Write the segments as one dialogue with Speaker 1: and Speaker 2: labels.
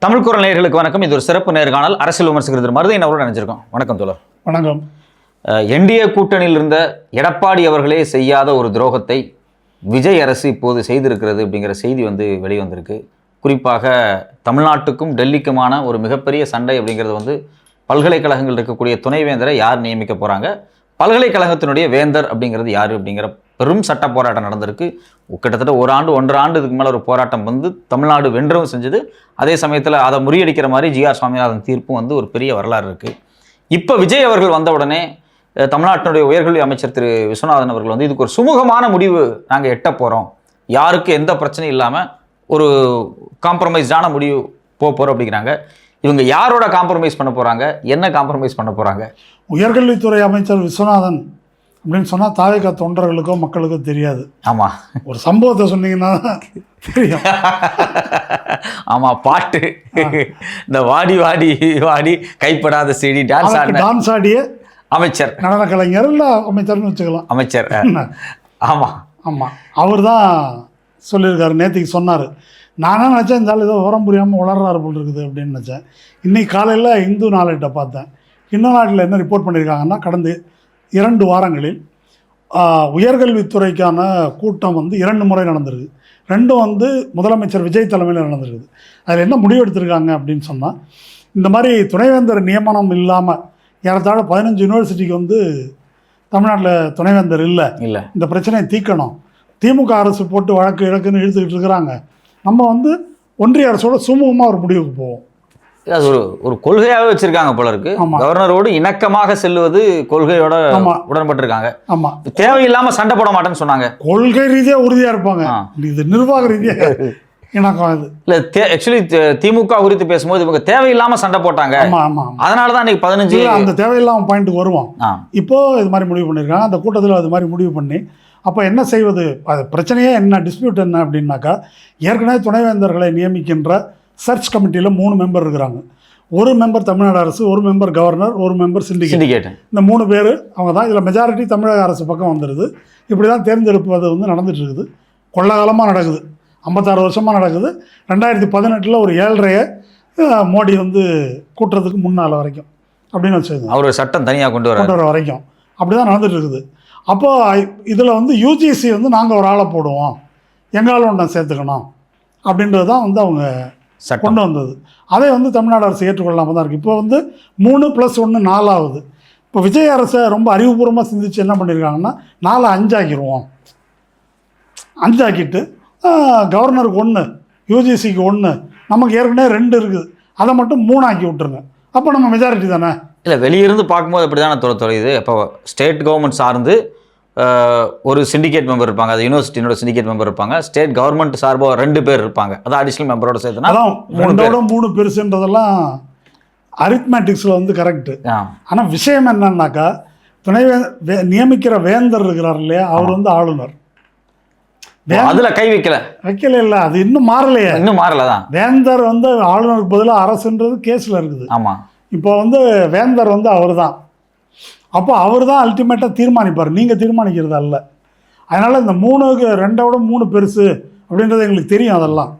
Speaker 1: தமிழ் குரல் நேயர்களுக்கு வணக்கம். இது ஒரு சிறப்பு நேர்காணல். அரசியல் விமர்சகர் மருதையன் அவரோடு நினைச்சிருக்கோம். வணக்கம் தோழர்.
Speaker 2: வணக்கம்.
Speaker 1: என்டிஏ கூட்டணியில் இருந்த எடப்பாடி அவர்களே செய்யாத ஒரு துரோகத்தை விஜய் அரசு இப்போது செய்திருக்கிறது அப்படிங்கிற செய்தி வெளிவந்திருக்கு. குறிப்பாக தமிழ்நாட்டுக்கும் டெல்லிக்குமான ஒரு மிகப்பெரிய சண்டை அப்படிங்கிறது பல்கலைக்கழகங்கள் இருக்கக்கூடிய துணைவேந்தரை யார் நியமிக்க போகிறாங்க, பல்கலைக்கழகத்தினுடைய வேந்தர் அப்படிங்கிறது யார் அப்படிங்கிற பெரும் சட்ட போராட்டம் நடந்திருக்கு. கிட்டத்தட்ட ஒன்றரை ஆண்டு இதுக்கு மேலே ஒரு போராட்டம் தமிழ்நாடு வென்றவும் செஞ்சது. அதே சமயத்தில் அதை முறியடிக்கிற மாதிரி ஜிஆர் சுவாமிநாதன் தீர்ப்பும் ஒரு பெரிய வரலாறு இருக்குது. இப்போ விஜய் அவர்கள் வந்த உடனே தமிழ்நாட்டினுடைய உயர்கல்வி அமைச்சர் திரு விஸ்வநாதன் அவர்கள் இதுக்கு ஒரு சுமூகமான முடிவு நாங்கள் எட்ட போகிறோம், யாருக்கு எந்த பிரச்சனையும் இல்லாமல் ஒரு காம்ப்ரமைஸ்டான முடிவு போகிறோம் அப்படிங்கிறாங்க. இவங்க யாரோட காம்ப்ரமைஸ் பண்ண போகிறாங்க, என்ன காம்ப்ரமைஸ் பண்ண போகிறாங்க?
Speaker 2: உயர்கல்வித்துறை அமைச்சர் விஸ்வநாதன் அப்படின்னு சொன்னால் தாவேகா தொண்டர்களுக்கோ மக்களுக்கோ தெரியாது.
Speaker 1: ஆமாம்,
Speaker 2: ஒரு சம்பவத்தை சொன்னீங்கன்னா தெரியும்.
Speaker 1: ஆமாம், பாட்டு இந்த வாடி வாடி வாடி கைப்படாத செடி டான்ஸ் ஆடிய அமைச்சர், நடன கலைஞர் இல்லை அமைச்சர்னு வச்சுக்கலாம். அமைச்சர், ஆமாம் ஆமாம், அவர் தான் சொல்லியிருக்காரு. நேற்றுக்கு சொன்னார். நானே நினச்சேன் இந்த ஏதோ உரம் புரியாமல் வளர்றாரு போல் இருக்குது அப்படின்னு நினச்சேன். இன்றைக்கி காலையில் இந்து நாளேட்டை பார்த்தேன். இந்து நாட்டில் என்ன ரிப்போர்ட் பண்ணியிருக்காங்கன்னா, கடந்த 2 வாரங்களில் உயர்கல்வித்துறைக்கான கூட்டம் 2 முறை நடந்திருக்கு. 2ம் முதலமைச்சர் விஜய் தலைமையில் நடந்திருக்குது. அதில் என்ன முடிவு எடுத்திருக்காங்க அப்படின்னு சொன்னால், இந்த மாதிரி துணைவேந்தர் நியமனம் இல்லாமல் ஏறத்தாழ 15 யூனிவர்சிட்டிக்கு தமிழ்நாட்டில் துணைவேந்தர் இல்லை, இந்த பிரச்சனையை தீர்க்கணும். திமுக அரசு போட்டு வழக்கு இழக்குன்னு இழுத்துக்கிட்டு இருக்கிறாங்க. நம்ம ஒன்றிய அரசோட சுமூகமாக ஒரு முடிவுக்கு போவோம். அது ஒரு கொள்கையாகவே வச்சிருக்காங்க போல இருக்கு. கவர்னரோடு இணக்கமாக செல்வது கொள்கையோட உடன்பட்டிருக்காங்க. ஆமா, தேவையில்லாம சண்டை போட மாட்டேன்னு சொன்னாங்க.
Speaker 2: கொள்கை ரீதியா உறுதியா இருப்பாங்க, இது நிர்வாக ரீதியா இணக்கம். இது இல்ல,
Speaker 1: ஆக்சுவலி திமுக குறித்து பேசும்போது இவங்க தேவையில்லாம சண்டை போட்டாங்க. அதனாலதான் இன்னைக்கு 15
Speaker 2: அந்த தேவையில்லாம பாயிண்ட்டுக்கு வருவோம். இப்போ இது மாதிரி முடிவு பண்ணியிருக்காங்க. அந்த கூட்டத்தில் அது மாதிரி முடிவு பண்ணி அப்போ என்ன செய்வது, அது பிரச்சனையே என்ன, டிஸ்பியூட் என்ன அப்படின்னாக்கா, ஏற்கனவே துணைவேந்தர்களை நியமிக்கின்ற சர்ச் கமிட்டியில் 3 மெம்பர் இருக்கிறாங்க. ஒரு மெம்பர் தமிழ்நாடு அரசு, ஒரு மெம்பர் கவர்னர், ஒரு மெம்பர் சிண்டிகேட். இந்த 3 பேர் அவங்க தான். இதில் மெஜாரிட்டி தமிழக அரசு பக்கம் வந்துடுது. இப்படி தான் தேர்ந்தெடுப்பது நடந்துட்டு இருக்குது. கொள்ளகாலமாக நடக்குது, 56 வருஷமாக நடக்குது. 2018 ஒரு 7.5 மோடி கூட்டுறதுக்கு முன்னால் வரைக்கும் அப்படின்னு வச்சுருங்க.
Speaker 1: அவர் சட்டம் தனியாக கொண்டு வர
Speaker 2: வரைக்கும் அப்படி தான் நடந்துட்டு இருக்குது. அப்போ இதில் யூஜிசி நாங்கள் ஒரு ஆளை போடுவோம், எங்காலும் ஒன்றை சேர்த்துக்கணும் அப்படின்றது தான் அவங்க கொண்டு வந்தது. அதை தமிழ்நாடு அரசு ஏற்றுக்கொள்ளாமல் தான் இருக்குது. இப்போ 3 + 1 4 ஆகுது. இப்போ விஜய் அரசை ரொம்ப அறிவுபூர்வமாக சிந்திச்சு என்ன பண்ணியிருக்காங்கன்னா, 4 5 ஆக்கிடுவோம். 5 ஆக்கிட்டு கவர்னருக்கு 1, யூஜிசிக்கு 1, நமக்கு ஏற்கனவே 2 இருக்குது, அதை மட்டும் 3 ஆக்கி விட்டுருங்க. அப்போ நம்ம மெஜாரிட்டி தானே.
Speaker 1: இல்லை, வெளியிருந்து பார்க்கும்போது அப்படி தானே தொலையுது. இப்போ ஸ்டேட் கவர்மெண்ட் சார்ந்து ஒரு சிண்டிகேட் மெம்பர் இருப்பாங்க, அது யூனிவர்சிட்டியோட சிண்டிகேட் மெம்பர் இருப்பாங்க. ஸ்டேட் கவர்மெண்ட் சார்பாக 2 பேர் இருப்பாங்க, அது அடிஷனல் மெம்பரோட சேர்த்துனா
Speaker 2: 3 பெருசுன்றதெல்லாம் அரித்மேட்டிக்ஸில் கரெக்டு. ஆனால் விஷயம் என்னன்னாக்கா, நியமிக்கிற வேந்தர் இருக்கிறார் இல்லையா, அவர் ஆளுநர்.
Speaker 1: அதில் கை வைக்கல
Speaker 2: இல்லை, அது இன்னும் மாறலையே,
Speaker 1: இன்னும் மாறலதான்.
Speaker 2: வேந்தர் ஆளுநருக்கு பதிலாக அரசுன்றது கேஸில் இருக்குது.
Speaker 1: ஆமாம்,
Speaker 2: இப்போ வேந்தர் அவர் தான். அப்போ அவர் தான் அல்டிமேட்டாக தீர்மானிப்பார், நீங்கள் தீர்மானிக்கிறது அல்ல. அதனால் இந்த 3க்கு 2 3 பெருசு அப்படின்றது எங்களுக்கு தெரியும். அதெல்லாம்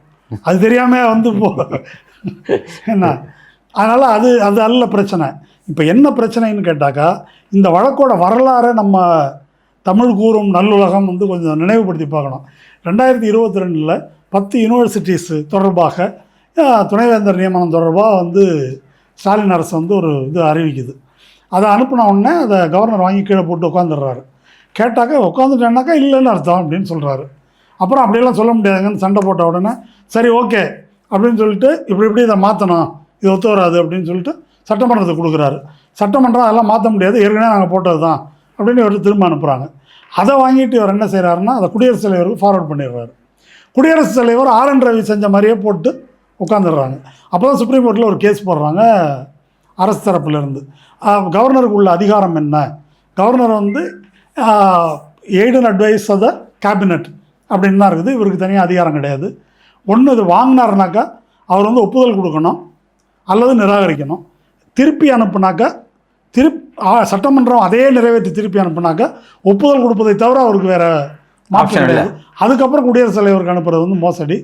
Speaker 2: அது தெரியாமல் என்ன, அதனால் அது அல்ல பிரச்சனை. இப்போ என்ன பிரச்சனைன்னு கேட்டாக்கா, இந்த வழக்கோட வரலாறை நம்ம தமிழ் கூறும் நல்லுலகம் கொஞ்சம் நினைவுபடுத்தி பார்க்கணும். 2022 10 யூனிவர்சிட்டிஸ் தொடர்பாக துணைவேந்தர் நியமனம் தொடர்பாக ஸ்டாலின் அரசு ஒரு இது அறிவிக்குது. அதை அனுப்பின உடனே அதை கவர்னர் வாங்கி கீழே போட்டு உட்காந்துடுறாரு. கேட்டாக்கா உட்காந்துட்டேன்னாக்கா இல்லைன்னு அர்த்தம் அப்படின்னு சொல்கிறாரு. அப்புறம் அப்படியெல்லாம் சொல்ல முடியாதுங்கன்னு சண்டை போட்ட உடனே சரி ஓகே அப்படின்னு சொல்லிட்டு இப்படி இதை மாற்றணும், இது ஒத்து வராது அப்படின்னு சொல்லிட்டு சட்டமன்றத்துக்கு கொடுக்குறாரு. சட்டமன்றம் அதெல்லாம் மாற்ற முடியாது, ஏற்கனவே நாங்கள் போட்டது தான் அப்படின்னு இவர் திரும்ப அனுப்புகிறாங்க. அதை வாங்கிட்டு இவர் என்ன செய்கிறாருன்னா, அதை குடியரசுத் தலைவருக்கு ஃபார்வர்ட் பண்ணிடுறாரு. குடியரசுத் தலைவர் RN ரவி செஞ்ச மாதிரியே போட்டு உட்காந்துடுறாங்க. அப்போ தான் சுப்ரீம் கோர்ட்டில் ஒரு கேஸ் போடுறாங்க அரசு தரப்புலேருந்து. கவர்னருக்கு உள்ள அதிகாரம் என்ன, governor aid and advice of the cabinet அப்படின்னு தான் இருக்குது. இவருக்கு தனியாக அதிகாரம் கிடையாது. ஒன்று இது வாங்கினாருனாக்கா அவர் ஒப்புதல் கொடுக்கணும் அல்லது நிராகரிக்கணும். திருப்பி அனுப்புனாக்கா சட்டமன்றம் அதே நிறைவேற்றி திருப்பி அனுப்புனாக்கா ஒப்புதல் கொடுப்பதை தவிர அவருக்கு வேறு மாற்றம் கிடையாது. அதுக்கப்புறம் குடியரசுத் தலைவருக்கு அனுப்புறது மோசடி.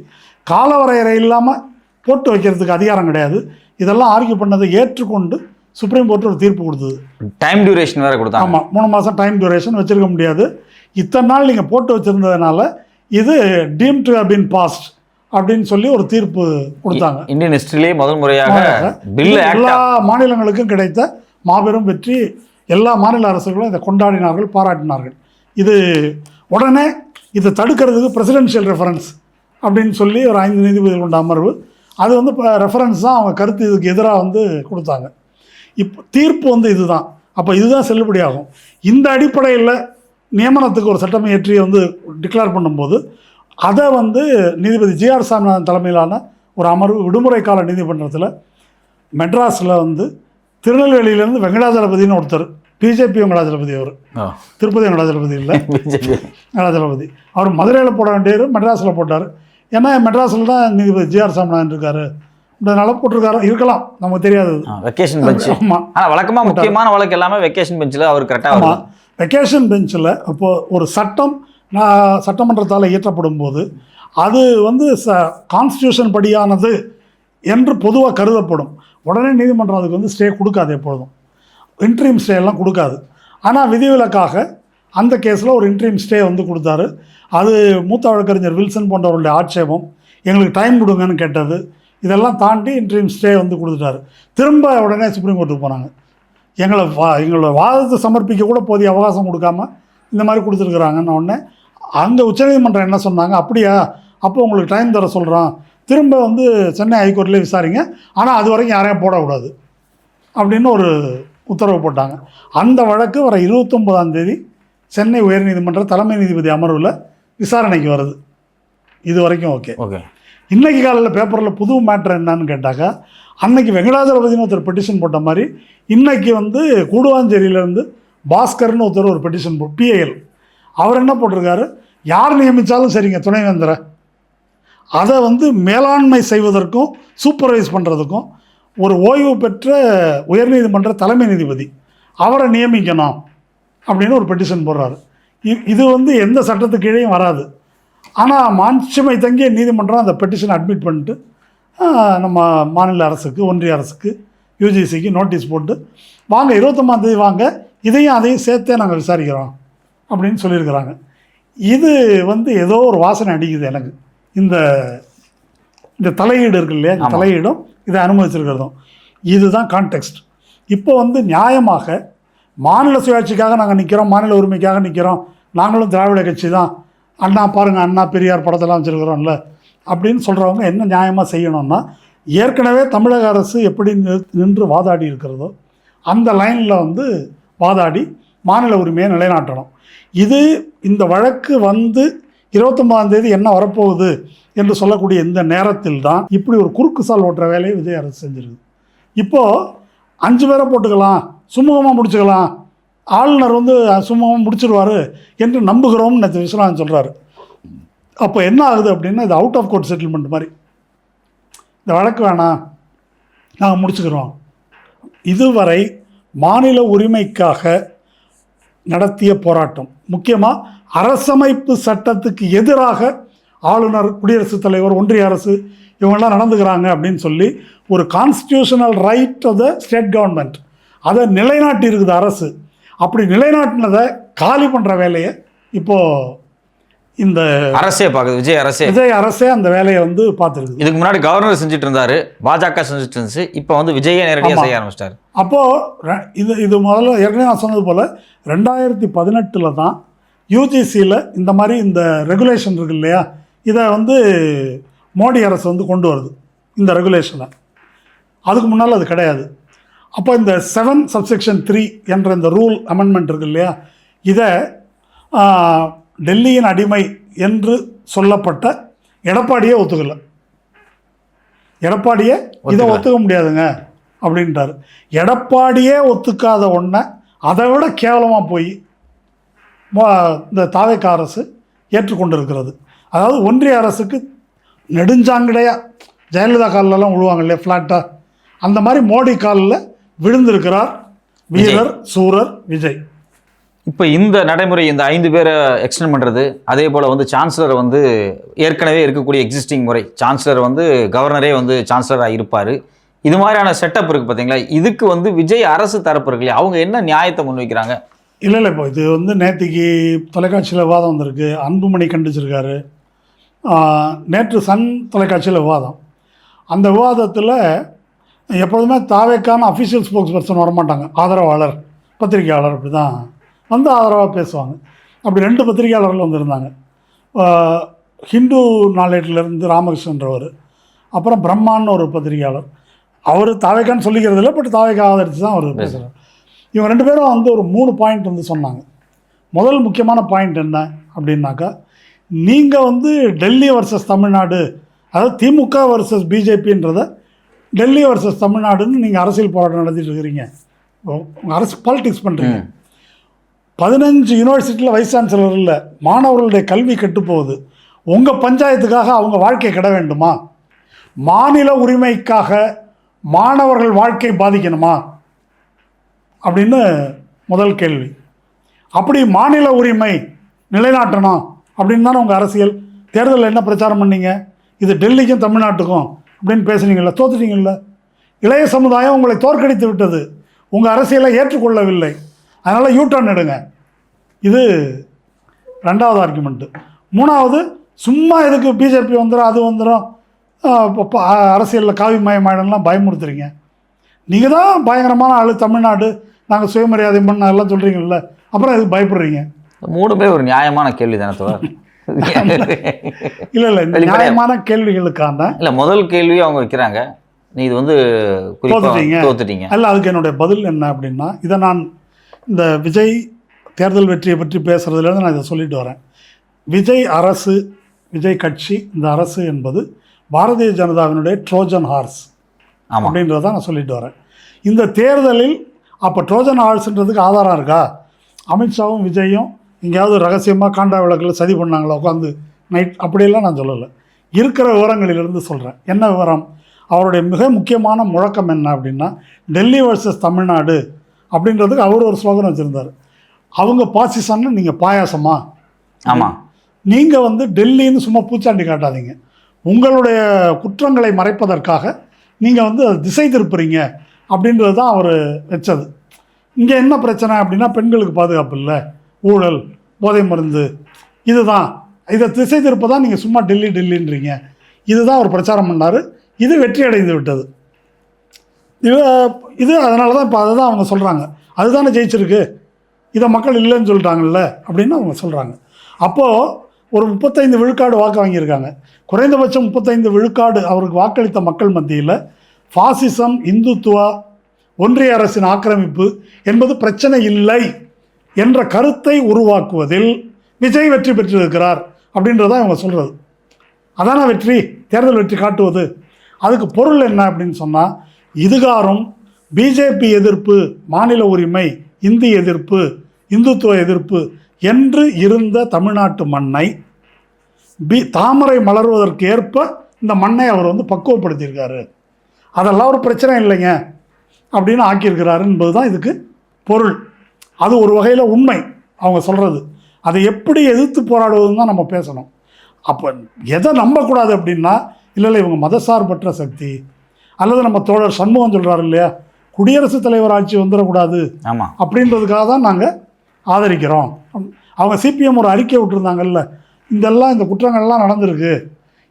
Speaker 2: காலவரையறை இல்லாமல் போட்டு வைக்கிறதுக்கு அதிகாரம் கிடையாது. இதெல்லாம் ஆர்கியூ பண்ணதை ஏற்றுக்கொண்டு சுப்ரீம் கோர்ட் ஒரு தீர்ப்பு கொடுத்தது.
Speaker 1: டைம் டியூரேஷன் வேறு கொடுத்தாங்க.
Speaker 2: ஆமாம், 3 மாதம் டைம் டியூரேஷன் வச்சுருக்க முடியாது. இத்தனை நாள் நீங்கள் போட்டு வச்சுருந்ததுனால இது deem to have been passed அப்படின்னு சொல்லி ஒரு தீர்ப்பு கொடுத்தாங்க.
Speaker 1: இந்தியன் ஹிஸ்டரியிலேயே முதல் முறையாக
Speaker 2: எல்லா மாநிலங்களுக்கும் கிடைத்த மாபெரும் வெற்றி. எல்லா மாநில அரசுகளும் இதை கொண்டாடினார்கள், பாராட்டினார்கள். இது உடனே இதை தடுக்கிறதுக்கு பிரசிடென்ஷியல் ரெஃபரன்ஸ் அப்படின்னு சொல்லி ஒரு 5 நீதிபதிகள் கொண்ட அமர்வு, அது வந்து இப்போ ரெஃபரன்ஸ் தான், அவங்க கருத்து இதுக்கு எதிராக வந்து கொடுத்தாங்க. இப்போ தீர்ப்பு வந்து இதுதான். அப்போ இதுதான் செல்லுபடியாகும். இந்த அடிப்படையில் நியமனத்துக்கு ஒரு சட்டம் இயற்றி வந்து டிக்ளேர் பண்ணும்போது அதை வந்து நீதிபதி ஜிஆர் சாமிநாதன் தலைமையிலான ஒரு அமர்வு விடுமுறை கால நீதிமன்றத்தில் மெட்ராஸில் வந்து திருநெல்வேலியிலேருந்து வெங்கடாஜலபதினு ஒருத்தர், பிஜேபி வெங்கடாஜலபதி, அவர் திருப்பதி வெங்கடாஜலபதி இல்லை, வெங்கடாஜலபதி, அவர் மதுரையில் போட வேண்டியவர் மெட்ராஸில் போட்டார். ஏன்னா மெட்ராஸில் தான் நீதிபதி ஜிஆர் சாமிநாதன் இருக்கார், இதனால போட்டிருக்காரு. இருக்கலாம், நமக்கு தெரியாது.
Speaker 1: Vacation bench. ஆமாம், வழக்கமாக முக்கியமான வழக்கு எல்லாமே வெக்கேஷன் பெஞ்சில் அவர் கரெக்டாக.
Speaker 2: ஆமாம், வெக்கேஷன் பெஞ்சில் இப்போது ஒரு சட்டம் சட்டமன்றத்தால் இயற்றப்படும் போது அது வந்து கான்ஸ்டியூஷன் படியானது என்று பொதுவாக கருதப்படும். உடனே நீதிமன்றம் அதுக்கு வந்து ஸ்டே கொடுக்காது, எப்பொழுதும் இன்ட்ரீம் ஸ்டே எல்லாம் கொடுக்காது. ஆனால் விதிவிலக்காக அந்த கேஸில் ஒரு இன்ட்ரீம் ஸ்டே வந்து கொடுத்தாரு. அது மூத்த வழக்கறிஞர் வில்சன் போன்றவர்களுடைய ஆட்சேபம், எங்களுக்கு டைம் கொடுங்கன்னு கேட்டது, இதெல்லாம் தாண்டி இன்ட்ரீம் ஸ்டே வந்து கொடுத்துட்டாரு. திரும்ப உடனே சுப்ரீம் கோர்ட்டுக்கு போனாங்க. எங்களோட வாதத்தை சமர்ப்பிக்க கூட போதிய அவகாசம் கொடுக்காம இந்த மாதிரி கொடுத்துருக்குறாங்கன்னு உடனே அங்கே உச்சநீதிமன்றம் என்ன சொன்னாங்க, அப்படியா, அப்போ உங்களுக்கு டைம் தர சொல்கிறோம், திரும்ப வந்து சென்னை ஹைகோர்ட்லேயே விசாரிங்க, ஆனால் அது வரைக்கும் யாரையும் போடக்கூடாது அப்படின்னு ஒரு உத்தரவு போட்டாங்க. அந்த வழக்கு வர 29ஆம் தேதி சென்னை உயர்நீதிமன்ற தலைமை நீதிபதி அமர்வில் விசாரணைக்கு வருது. இது வரைக்கும் ஓகே. இன்றைக்கி காலையில் பேப்பரில் புது மேட்ரு என்னன்னு கேட்டாக்கா, அன்னைக்கு வெங்கடாஜலபதினு ஒருத்தர் பெட்டிஷன் போட்ட மாதிரி இன்றைக்கி வந்து கூடுவாஞ்சேரியிலேருந்து பாஸ்கர்னு ஒருத்தர் ஒரு பெட்டிஷன் பிஐஎல், அவர் என்ன போட்டிருக்காரு, யார் நியமித்தாலும் சரிங்க துணைவேந்தரை, அதை வந்து மேலாண்மை செய்வதற்கும் சூப்பர்வைஸ் பண்ணுறதுக்கும் ஒரு ஓய்வு பெற்ற உயர்நீதிமன்ற தலைமை நீதிபதி அவரை நியமிக்கணும் அப்படின்னு ஒரு பெட்டிஷன் போடுறாரு. இது வந்து எந்த சட்டத்துக்கு கீழேயும் வராது. ஆனால் மாட்சிமை தங்கிய நீதிமன்றம் அந்த பெட்டிஷனை அட்மிட் பண்ணிட்டு நம்ம மாநில அரசுக்கு, ஒன்றிய அரசுக்கு, யூஜிசிக்கு நோட்டீஸ் போட்டு வாங்க 29ஆம் தேதி வாங்க, இதையும் அதையும் சேர்த்தே நாங்கள் விசாரிக்கிறோம் அப்படின்னு சொல்லியிருக்கிறாங்க. இது வந்து ஏதோ ஒரு வாசனை அடிக்குது எனக்கு. இந்த தலையீடு இருக்கு இல்லையா, இந்த தலையீடும் இதை அனுமதிச்சிருக்கிறதும் இதுதான் கான்டெக்ஸ்ட். இப்போ வந்து நியாயமாக மாநில சுயாட்சிக்காக நாங்கள் நிற்கிறோம், மாநில உரிமைக்காக நிற்கிறோம், நாங்களும் திராவிட கட்சி தான், அண்ணா பாருங்கள் அண்ணா பெரியார் படத்தெல்லாம் வச்சுருக்கிறோம்ல அப்படின்னு சொல்கிறவங்க என்ன நியாயமாக செய்யணும்னா, ஏற்கனவே தமிழக அரசு எப்படி நின்று வாதாடி இருக்கிறதோ அந்த லைனில் வந்து வாதாடி மாநில உரிமையை நிலைநாட்டணும். இந்த வழக்கு வந்து 29ஆம் தேதி என்ன வரப்போகுது என்று சொல்லக்கூடிய இந்த நேரத்தில் தான் இப்படி ஒரு குறுக்கு சால் ஓட்டுற வேலையை விஜய் அரசு செஞ்சிருக்கு. இப்போது 5 பேரை போட்டுக்கலாம், சுமூகமாக முடிச்சுக்கலாம், ஆளுநர் வந்து சுமூகமாக முடிச்சிடுவார் என்று நம்புகிறோம்னு நேற்று விஸ்வநாதன் சொல்கிறாரு. அப்போ என்ன ஆகுது அப்படின்னா, இது அவுட் ஆஃப் கோர்ட் செட்டில்மெண்ட் மாதிரி, இந்த வழக்கு வேணாம் நாங்கள் முடிச்சுக்கிறோம். இதுவரை மாநில உரிமைக்காக நடத்திய போராட்டம், முக்கியமாக அரசமைப்பு சட்டத்துக்கு எதிராக ஆளுநர், குடியரசுத் தலைவர், ஒன்றிய அரசு இவங்கெல்லாம் நடந்துக்கிறாங்க அப்படின்னு சொல்லி ஒரு constitutional right of the state government அதை நிலைநாட்டி இருக்குது அரசு. அப்படி நிலைநாட்டினதை காலி பண்ணுற வேலையை இப்போது இந்த அரசே பார்க்குது, விஜய் அரசே அந்த வேலையை வந்து பார்த்துருக்கு.
Speaker 1: இதுக்கு முன்னாடி கவர்னர் செஞ்சுட்டு இருந்தாரு, பாஜக செஞ்சுட்டு இருந்துச்சு, இப்போ வந்து விஜயை நேரடியாக செய்ய ஆரம்பிச்சிட்டாரு.
Speaker 2: அப்போது இது முதல்ல ஏற்கனவே நான் சொன்னது போல் 2018 தான் யூஜிசியில் இந்த மாதிரி இந்த ரெகுலேஷன் இருக்கு இல்லையா, இதை வந்து மோடி அரசு வந்து கொண்டு வருது இந்த ரெகுலேஷனை. அதுக்கு முன்னால் அது கிடையாது. அப்போ இந்த 7(3) என்ற இந்த ரூல் அமெண்ட்மெண்ட் இருக்கு இல்லையா, இதை டெல்லியின் அடிமை என்று சொல்லப்பட்ட எடப்பாடியே ஒத்துக்கலை. எடப்பாடியே இதை ஒத்துக்க முடியாதுங்க அப்படின்ட்டார். எடப்பாடியே ஒத்துக்காத ஒன்றை அதை விட கேவலமாக போய் இந்த தாவேகா அரசு ஏற்றுக்கொண்டிருக்கிறது. அதாவது ஒன்றிய அரசுக்கு நெடுஞ்சாங்கடையாக ஜெயலலிதா காலிலெல்லாம் விழுவாங்க இல்லையா ஃப்ளாட்டாக, அந்த மாதிரி மோடி காலில் விழுந்திருக்கிறார் வீரர் சூரர் விஜய்.
Speaker 1: இப்போ இந்த நடைமுறை இந்த 5 பேரை எக்ஸ்டெண்ட் பண்ணுறது, அதே போல் வந்து சான்சலர் வந்து ஏற்கனவே இருக்கக்கூடிய எக்ஸிஸ்டிங் முறை, சான்சலர் வந்து கவர்னரே வந்து சான்சலராக இருப்பார், இது மாதிரியான செட்டப் இருக்குது பார்த்தீங்களா? இதுக்கு வந்து விஜய் அரசு தரப்பு இருக்கு இல்லையா, அவங்க என்ன நியாயத்தை முன்வைக்கிறாங்க?
Speaker 2: இல்லை இப்போ இது வந்து நேற்றுக்கு தொலைக்காட்சியில் விவாதம் வந்திருக்கு, அன்புமணி கண்டிச்சிருக்காரு. நேற்று சன் தொலைக்காட்சியில் விவாதம். அந்த விவாதத்தில் எப்பொழுதுமே தாவேக்கான அஃபிஷியல் ஸ்போக்ஸ் பர்சன் வரமாட்டாங்க, ஆதரவாளர் பத்திரிகையாளர் அப்படி தான் வந்து ஆதரவாக பேசுவாங்க. அப்படி 2 பத்திரிகையாளர்கள் வந்திருந்தாங்க. ஹிந்து நாளேட்டிலேருந்து ராமகிருஷ்ணன்றவர், அப்புறம் பிரம்மான்னு ஒரு பத்திரிகையாளர். அவர் தாவேக்கான்னு சொல்லிக்கிறது இல்லை, பட் தாவேக்கா ஆதரித்து தான் அவர் பேசுகிறார். இவங்க 2 பேரும் வந்து ஒரு 3 பாயிண்ட் வந்து சொன்னாங்க. முதல் முக்கியமான பாயிண்ட் என்ன அப்படின்னாக்கா, நீங்கள் வந்து டெல்லி வர்சஸ் தமிழ்நாடு, அதாவது திமுக வர்சஸ் பிஜேபின்றத டெல்லி வர்சஸ் தமிழ்நாடுன்னு நீங்கள் அரசியல் போராட்டம் நடத்திட்டு இருக்கிறீங்க, அரசு பாலிடிக்ஸ் பண்ணுறீங்க. 15 யூனிவர்சிட்டியில் வைஸ் சான்சலர் இல்லை, மாணவர்களுடைய கல்வி கெட்டுப்போகுது. உங்கள் பஞ்சாயத்துக்காக அவங்க வாழ்க்கை கெட வேண்டுமா? மாநில உரிமைக்காக மாணவர்கள் வாழ்க்கை பாதிக்கணுமா அப்படின்னு முதல் கேள்வி. அப்படி மாநில உரிமை நிலைநாட்டணும் அப்படின்னு தானே உங்கள் அரசியல். தேர்தலில் என்ன பிரச்சாரம் பண்ணீங்க? இது டெல்லிக்கும் தமிழ்நாட்டுக்கும் அப்படின்னு பேசுனீங்கள்ல, தோத்துட்டீங்கள்ல. இளைய சமுதாயம் உங்களை தோற்கடித்து விட்டது, உங்கள் அரசியலை ஏற்றுக்கொள்ளவில்லை, அதனால் யூட்டர்ன் எடுங்க. இது 2வது ஆர்குமெண்ட்டு. 3வது, சும்மா எதுக்கு பிஜேபி வந்துடும் அது வந்துடும், அரசியலில் காவி மயமாயிடலாம் பயமுறுத்துறீங்க. நீங்கள் தான் பயங்கரமான ஆள், தமிழ்நாடு நாங்கள் சுயமரியாதை பண்ண எல்லாம் சொல்கிறீங்கல்ல, அப்புறம் எதுக்கு பயப்படுறீங்க?
Speaker 1: 3 ஒரு நியாயமான கேள்வி தானே தோழர்?
Speaker 2: இல்லை இந்த நியாயமான கேள்விகளுக்கான
Speaker 1: இல்லை, முதல் கேள்வி அவங்க வைக்கிறாங்க, நீ இது வந்து தோத்துட்டீங்க.
Speaker 2: அல்ல, அதுக்கு என்னுடைய பதில் என்ன அப்படின்னா, இதை நான் இந்த விஜய் தேர்தல் வெற்றியை பற்றி பேசுகிறதுலேருந்து நான் இதை சொல்லிட்டு வரேன். விஜய் அரசு, விஜய் கட்சி, இந்த அரசு என்பது பாரதிய ஜனதாவினுடைய ட்ரோஜன் ஹார்ஸ் அப்படின்றத நான் சொல்லிட்டு வரேன். இந்த தேர்தலில் அப்போ ட்ரோஜன் ஹார்ஸ்ன்றதுக்கு ஆதாரம் இருக்கா? அமித்ஷாவும் விஜயும் எங்கேயாவது ரகசியமாக காண்டா விளக்கில் சதி பண்ணாங்களா உட்காந்து நைட்? அப்படியெல்லாம் நான் சொல்லலை, இருக்கிற விவரங்களிலிருந்து சொல்கிறேன். என்ன விவரம்? அவருடைய மிக முக்கியமான முழக்கம் என்ன அப்படின்னா, டெல்லி வர்சஸ் தமிழ்நாடு அப்படின்றதுக்கு அவர் ஒரு ஸ்லோகன் வச்சுருந்தார். அவங்க பாசிசன்னு, நீங்கள் பாயாசமா?
Speaker 1: ஆமாம்.
Speaker 2: நீங்கள் வந்து டெல்லின்னு சும்மா பூச்சாண்டி காட்டாதீங்க, உங்களுடைய குற்றங்களை மறைப்பதற்காக நீங்கள் வந்து அதை திசை திருப்புறீங்க அப்படின்றது தான் அவர் வச்சது. இங்கே என்ன பிரச்சனை அப்படின்னா, பெண்களுக்கு பாதுகாப்பு இல்லை, ஊழல், போதை மருந்து, இதுதான். இதை திசை திருப்ப தான் நீங்கள் சும்மா டெல்லி டெல்லின்றீங்க. இதுதான் அவர் பிரச்சாரம் பண்ணார். இது வெற்றி அடைந்து விட்டது. இது அதனால தான் இப்போ அதை தான் அவங்க சொல்கிறாங்க, அதுதானே ஜெயிச்சிருக்கு, இதை மக்கள் இல்லைன்னு சொல்லிட்டாங்கல்ல அப்படின்னு அவங்க சொல்கிறாங்க. அப்போது ஒரு 35 விழுக்காடு வாக்கு வாங்கியிருக்காங்க. குறைந்தபட்சம் 35 விழுக்காடு அவருக்கு வாக்களித்த மக்கள் மத்தியில் ஃபாசிசம், இந்துத்துவா, ஒன்றிய அரசின் ஆக்கிரமிப்பு என்பது பிரச்சனை இல்லை என்ற கருத்தை உருவாக்குவதில் விஜய் வெற்றி பெற்றிருக்கிறார் அப்படின்றதான் இவங்க சொல்கிறது. அதான வெற்றி, தேர்தல் வெற்றி காட்டுவது. அதுக்கு பொருள் என்ன அப்படின்னு சொன்னால், இதுகாரும் பிஜேபி எதிர்ப்பு, மாநில உரிமை, இந்தி எதிர்ப்பு, இந்துத்துவ எதிர்ப்பு என்று இருந்த தமிழ்நாட்டு மண்ணை தாமரை மலர்வதற்கு ஏற்ப இந்த மண்ணை அவர் வந்து பக்குவப்படுத்தியிருக்காரு. அதெல்லாம் ஒரு பிரச்சனை இல்லைங்க அப்படின்னு ஆக்கியிருக்கிறாரு என்பது தான் இதுக்கு பொருள். அது ஒரு வகையில் உண்மை அவங்க சொல்கிறது. அதை எப்படி எதிர்த்து போராடுவதுன்னு தான் நம்ம பேசணும். அப்போ எதை நம்பக்கூடாது அப்படின்னா, இல்லை இவங்க மதசார்பற்ற சக்தி, அல்லது நம்ம தோழர் சண்முகம் சொல்கிறாரு இல்லையா, குடியரசுத் தலைவர் ஆட்சி வந்துடக்கூடாது அப்படின்றதுக்காக தான் நாங்கள் ஆதரிக்கிறோம். அவங்க சிபிஎம் ஒரு அறிக்கை விட்டுருந்தாங்கல்ல, இந்த குற்றங்கள்லாம் நடந்திருக்கு,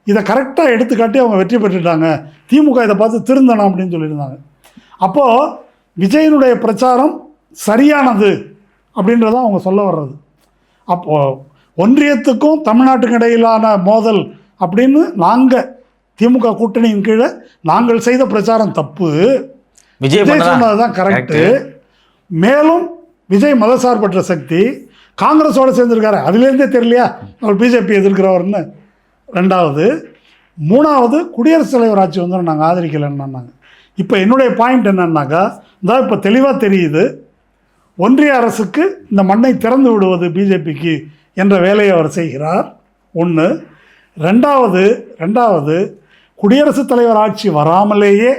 Speaker 2: இதை கரெக்டாக எடுத்துக்காட்டி அவங்க வெற்றி பெற்றுட்டாங்க, திமுக இதை பார்த்து திருந்தணும் அப்படின்னு சொல்லியிருந்தாங்க. அப்போது விஜயனுடைய பிரச்சாரம் சரியானது அப்படின்றதான் அவங்க சொல்ல வர்றது. அப்போது ஒன்றியத்துக்கும் தமிழ்நாட்டுக்கும் இடையிலான மோதல் அப்படின்னு நாங்கள் திமுக கூட்டணியின் கீழே நாங்கள் செய்த பிரச்சாரம் தப்பு, விஜய் சொன்னது தான் கரெக்டு. மேலும் விஜய் மதசார்பற்ற சக்தி, காங்கிரஸோடு சேர்ந்துருக்காரு, அதுலேருந்தே தெரியலையா அவர் பிஜேபி எதிர்க்கிறவர்னு. 2வது. 3வது, குடியரசுத் தலைவர் ஆட்சி வந்து நாங்கள் ஆதரிக்கலைன்னாங்க. இப்போ என்னுடைய பாயிண்ட் என்னன்னாக்கா, இதான் இப்போ தெளிவாக தெரியுது, ஒன்றிய அரசுக்கு இந்த மண்ணை திறந்து விடுவது பிஜேபிக்கு என்ற வேலையை அவர் செய்கிறார். 1. 2வது, குடியரசுத் தலைவர் ஆட்சி வராமலேயே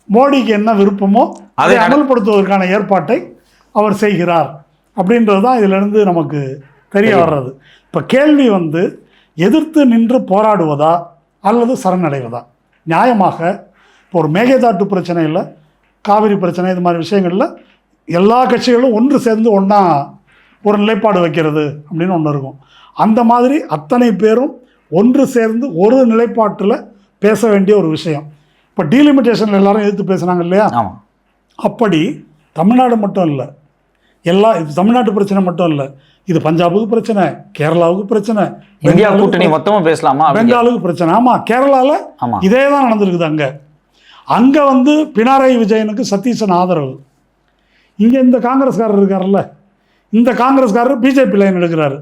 Speaker 2: மோடிக்கு என்ன விருப்பமோ அதை அமல்படுத்துவதற்கான ஏற்பாட்டை அவர் செய்கிறார். அப்படின்றது தான் இதிலிருந்து நமக்கு தெரிய வர்றது. இப்போ கேள்வி வந்து எதிர்த்து நின்று போராடுவதா அல்லது சரணடைவதா? நியாயமாக இப்போ ஒரு மேகதாட்டு பிரச்சனையில், காவிரி பிரச்சனை, இது மாதிரி விஷயங்களில் எல்லா கட்சிகளும் ஒன்று சேர்ந்து ஒன்றா ஒரு நிலைப்பாடு வைக்கிறது அப்படின்னு ஒன்று இருக்கும். அந்த மாதிரி அத்தனை பேரும் ஒன்று சேர்ந்து ஒரு நிலைப்பாட்டில் பேச வேண்டிய ஒரு விஷயம். இப்போ டீலிமிட்டேஷனில் எல்லாரும் எதிர்த்து பேசுனாங்க இல்லையா? அப்படி தமிழ்நாடு மட்டும் இல்லை, இது தமிழ்நாட்டு பிரச்சனை மட்டும் இல்லை, இது பஞ்சாபுக்கு பிரச்சனை, கேரளாவுக்கு பிரச்சனை,
Speaker 1: இந்தியா கூட்டணி மொத்தமா பேசலாமா,
Speaker 2: பெங்காலுக்கு பிரச்சனை. ஆமாம், கேரளாவில் இதே தான் நடந்திருக்குது. அங்கே வந்து பினராயி விஜயனுக்கு சதீஷன் ஆதரவு. இங்கே இந்த காங்கிரஸ்காரர் இருக்கார்ல, இந்த காங்கிரஸ்காரர் பிஜேபி லைன் எடுக்கிறாரு.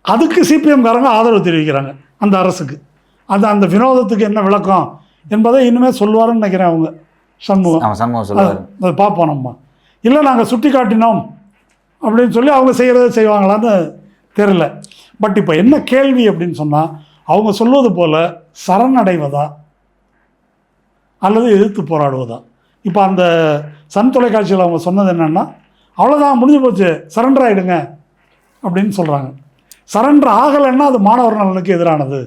Speaker 2: அதுக்கு சிபிஎம்காரங்க ஆதரவு தெரிவிக்கிறாங்க அந்த அரசுக்கு. அந்த வினோதத்துக்கு என்ன விளக்கம் என்பதை இன்னுமே சொல்லுவாருன்னு நினைக்கிறேன் அவங்க. சண்முகம் சொல்லுவார், அதை பார்ப்போம் நம்ம. இல்லை நாங்கள் சுட்டி காட்டினோம் அப்படின்னு சொல்லி அவங்க செய்கிறத செய்வாங்களான்னு தெரியல. பட் இப்போ என்ன கேள்வி அப்படின்னு சொன்னால், அவங்க சொல்வது போல் சரணடைவதா அல்லது எதிர்த்து போராடுவதா? இப்போ அந்த சன் தொலைக்காட்சியில் அவங்க சொன்னது என்னென்னா, அவ்வளோதான் முடிஞ்சு போச்சு, சரண்டர் ஆகிடுங்க அப்படின்னு சொல்கிறாங்க. சரண்டர் ஆகலைன்னா அது மாணவர் நலனுக்கு எதிரானது.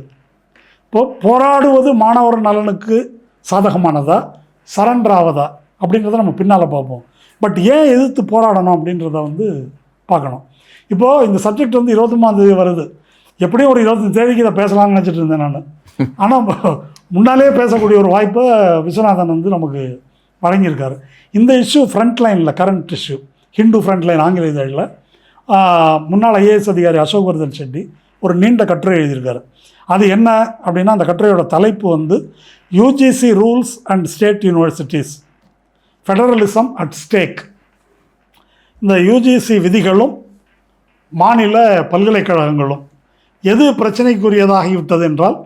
Speaker 2: இப்போது போராடுவது மாணவர் நலனுக்கு சாதகமானதா, சரண்டர் ஆவதா அப்படின்றத நம்ம பின்னால் பார்ப்போம். பட் ஏன் எதிர்த்து போராடணும் அப்படின்றத வந்து பார்க்கணும். இப்போது இந்த சப்ஜெக்ட் வந்து 23ஆம் வருது. எப்படியும் ஒரு 25 தேதிக்கு இதை பேசலாம்னு நினச்சிட்டு இருந்தேன் நான். ஆனால் முன்னாலே பேசக்கூடிய ஒரு வாய்ப்பை விஸ்வநாதன் வந்து நமக்கு வழங்கியிருக்காரு. இந்த இஷ்யூ ஃப்ரண்ட் லைனில், current issue, Hindu front line ஆங்கில இதழில் முன்னாள் ஐஏஎஸ் அதிகாரி அசோக் வர்தன் ஷெட்டி ஒரு நீண்ட கட்டுரை எழுதியிருக்காரு. அது என்ன அப்படின்னா, அந்த கட்டுரையோட தலைப்பு வந்து UGC rules and state universities, federalism at stack. இந்த யூஜிசி விதிகளும் மாநில பல்கலைக்கழகங்களும் எது பிரச்சனைக்குரியதாகிவிட்டது என்றால்,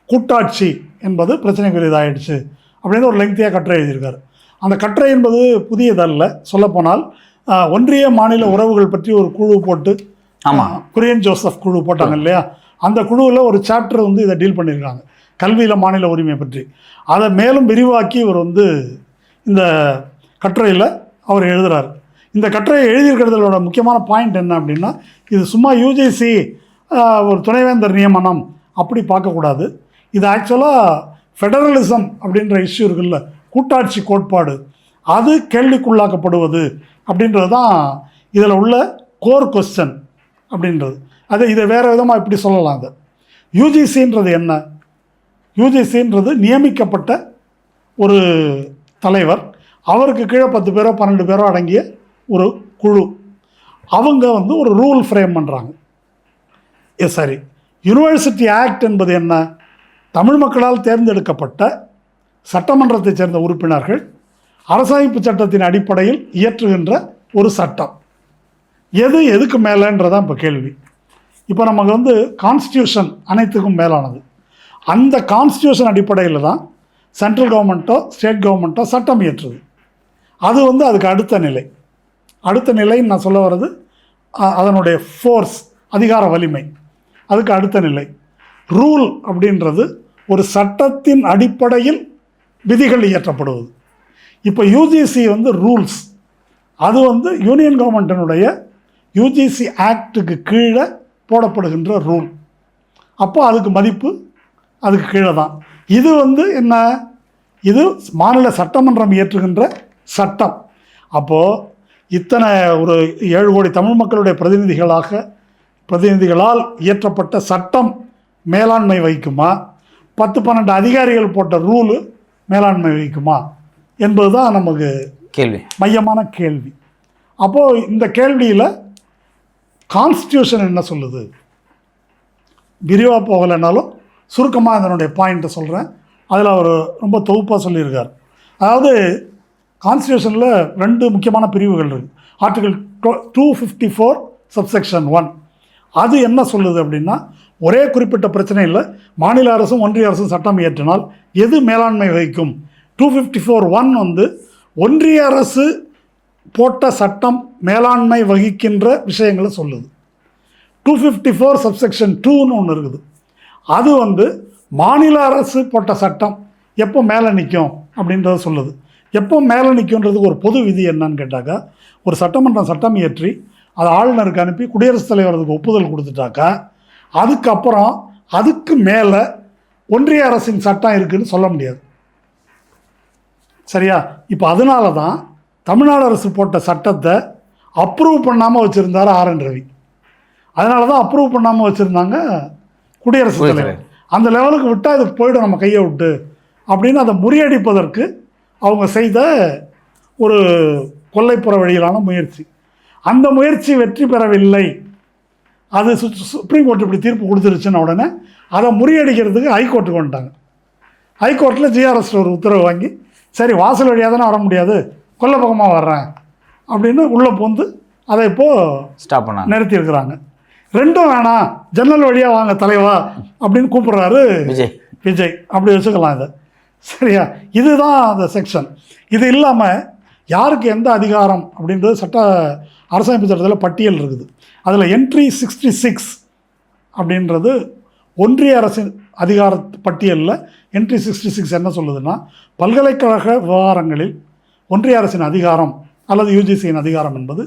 Speaker 2: கூட்டாட்சி என்பது பிரச்சனைக்குரியதாகிடுச்சு அப்படின்னு ஒரு லெங்க்தியாக கட்டுரை எழுதியிருக்காரு. அந்த கட்டுரை என்பது புதியதல்ல. சொல்லப்போனால் ஒன்றிய மாநில உறவுகள் பற்றி ஒரு குழு போட்டு, குரியன் ஜோசப் குழு போட்டாங்க இல்லையா, அந்த குழுவில் ஒரு சாப்டர் வந்து இதை டீல் பண்ணியிருக்காங்க, கல்வியில் மாநில உரிமை பற்றி. அதை மேலும் விரிவாக்கி இவர் வந்து இந்த கட்டுரையில் அவர் எழுதுகிறார். இந்த கட்டுரையை எழுதியிருக்கிறதோட முக்கியமான பாயிண்ட் என்ன அப்படின்னா, இது சும்மா யூஜிசி ஒரு துணைவேந்தர் நியமனம் அப்படி பார்க்கக்கூடாது. இது ஆக்சுவலாக ஃபெடரலிசம் அப்படின்ற இஷ்யூ இருக்குல்ல, கூட்டாட்சி கோட்பாடு, அது கேள்விக்குள்ளாக்கப்படுவது அப்படின்றது தான் இதில் உள்ள கோர் கொஸ்டின் அப்படின்றது. இதை வேறு விதமாக இப்படி சொல்லலாம். அது யூஜிசின்றது என்ன? யூஜிசின்றது நியமிக்கப்பட்ட ஒரு தலைவர், அவருக்கு கீழே 10 பேரோ 12 பேரோ அடங்கிய ஒரு குழு. அவங்க வந்து ஒரு ரூல் ஃப்ரேம் பண்ணுறாங்க. சரி, யூனிவர்சிட்டி ஆக்ட் என்பது என்ன? தமிழ் மக்களால் தேர்ந்தெடுக்கப்பட்ட சட்டமன்றத்தைச் சேர்ந்த உறுப்பினர்கள் அரசமைப்பு சட்டத்தின் அடிப்படையில் இயற்றுகின்ற ஒரு சட்டம். எதுக்கு மேலேன்றதான் இப்போ கேள்வி. இப்போ நமக்கு வந்து கான்ஸ்டியூஷன் அனைத்துக்கும் மேலானது. அந்த கான்ஸ்டியூஷன் அடிப்படையில் தான் சென்ட்ரல் கவர்மெண்ட்டோ ஸ்டேட் கவர்மெண்ட்டோ சட்டம் இயற்றுது. அது வந்து அதுக்கு அடுத்த நிலை. அடுத்த நிலைன்னு நான் சொல்ல வர்றது அதனுடைய ஃபோர்ஸ், அதிகார வலிமை, அதுக்கு அடுத்த நிலை. ரூல் அப்படின்றது ஒரு சட்டத்தின் அடிப்படையில் விதிகள் இயற்றப்படுவது. இப்போ யூஜிசி வந்து ரூல்ஸ், அது வந்து யூனியன் கவர்மெண்ட்டினுடைய யூஜிசி ஆக்டுக்கு கீழே போடப்படுகின்ற ரூல். அப்போ அதுக்கு மதிப்பு அதுக்கு கீழே தான். இது வந்து என்ன? இது மாநில சட்டமன்றம் இயற்றுகின்ற சட்டம். அப்போது இத்தனை ஒரு 7 கோடி தமிழ் மக்களுடைய பிரதிநிதிகளால் இயற்றப்பட்ட சட்டம் மேலாண்மை வைக்குமா, 10-12 அதிகாரிகள் போட்ட ரூலு மேலாண்மை வைக்குமா என்பது தான் நமக்கு
Speaker 1: கேள்வி, மையமான
Speaker 2: கேள்வி. அப்போது இந்த கேள்வியில் கான்ஸ்டியூஷன் என்ன சொல்லுது? விரிவாக போகலைன்னாலும் சுருக்கமாக அதனுடைய பாயிண்ட்டை சொல்கிறேன். அதில் அவர் ரொம்ப தொகுப்பாக சொல்லியிருக்கார். அதாவது கான்ஸ்டியூஷனில் 2 முக்கியமான பிரிவுகள் இருக்குது. Article 254 subsection 1. அது என்ன சொல்லுது அப்படின்னா, ஒரே குறிப்பிட்ட பிரச்சனையில் மாநில அரசும் ஒன்றிய அரசும் சட்டம் இயற்றினால் எது மேலாண்மை வகிக்கும்? 254(1) வந்து ஒன்றிய அரசு போட்ட சட்டம் மேலாண்மை வகிக்கின்ற விஷயங்களை சொல்லுது. 254 சப்செக்ஷன் 2ன்னு ஒன்று இருக்குது. அது வந்து மாநில அரசு போட்ட சட்டம் எப்போ மேலே நிற்கும் அப்படின்றத சொல்லுது. எப்போ மேலே நிற்குன்றதுக்கு ஒரு பொது விதி என்னன்னு கேட்டாக்கா, ஒரு சட்டமன்றம் சட்டம் இயற்றி அதை ஆளுநருக்கு அனுப்பி குடியரசுத் தலைவர் அதுக்கு ஒப்புதல் கொடுத்துட்டாக்கா அதுக்கப்புறம் அதுக்கு மேலே ஒன்றிய அரசின் சட்டம் இருக்குதுன்னு சொல்ல முடியாது. சரியா? இப்போ அதனால தான் தமிழ்நாடு அரசு போட்ட சட்டத்தை அப்ரூவ் பண்ணாமல் வச்சுருந்தார் ஆர்.என். ரவி. அதனால தான் அப்ரூவ் பண்ணாமல் வச்சுருந்தாங்க குடியரசுத் தலைவர். அந்த லெவலுக்கு விட்டால் இது போய்டும் நம்ம கையை விட்டு அப்படின்னு அதை முறியடிப்பதற்கு அவங்க செய்த ஒரு கொல்லைப்புற வழியிலான முயற்சி. அந்த முயற்சி வெற்றி பெறவில்லை. அது சுப்ரீம் கோர்ட் இப்படி தீர்ப்பு கொடுத்துருச்சுன்னு உடனே அதை முறியடிக்கிறதுக்கு ஹைகோர்ட்டுக்கு வந்துட்டாங்க. ஹைகோர்ட்டில் ஜிஆர்எஸ் ஒரு உத்தரவு வாங்கி சரி வாசல் வழியாக தானே வர முடியாது, கொல்ல பக்கமாக வர்றேன் அப்படின்னு உள்ளே பூந்து அதை இப்போது
Speaker 1: ஸ்டாப் பண்ண
Speaker 2: நிறுத்தியிருக்கிறாங்க. ரெண்டும் வேணாம், ஜன்னல் வழியாக வாங்க தலைவா அப்படின்னு கூப்பிட்றாரு விஜய். அப்படி வச்சுக்கலாம் இதை. சரியா? இதுதான் அந்த செக்ஷன். இது இல்லாமல் யாருக்கு எந்த அதிகாரம் அப்படின்றது சட்ட அரசமைப்பு சட்டத்தில் பட்டியல் இருக்குது. அதில் என்ட்ரி 66 அப்படின்றது ஒன்றிய அரசின் அதிகார பட்டியலில் என்ட்ரி 66 என்ன சொல்லுதுன்னா, பல்கலைக்கழக விவகாரங்களில் ஒன்றிய அரசின் அதிகாரம் அல்லது யூஜிசியின் அதிகாரம் என்பது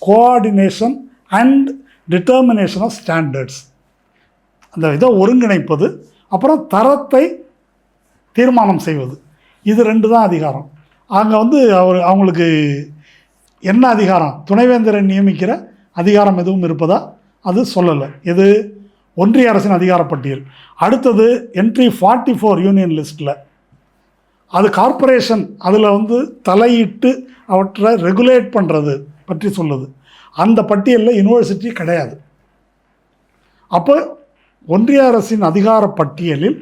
Speaker 2: coordination and determination of standards, அந்த இதை ஒருங்கிணைப்பது, அப்புறம் தரத்தை தீர்மானம் செய்வது. இது 2 தான் அதிகாரம். அங்கே அவங்களுக்கு என்ன அதிகாரம், துணைவேந்தரை நியமிக்கிற அதிகாரம் எதுவும் இருப்பதா அது சொல்லலை. இது ஒன்றிய அரசின் அதிகார பட்டியல். அடுத்தது என்ட்ரி 44 யூனியன் லிஸ்ட்டில் அது கார்ப்பரேஷன், அதில் தலையிட்டு அவற்றை ரெகுலேட் பண்ணுறது பற்றி சொல்லுது. அந்த பட்டியலில் யூனிவர்சிட்டி கிடையாது. அப்போ ஒன்றிய அரசின் அதிகார பட்டியலில்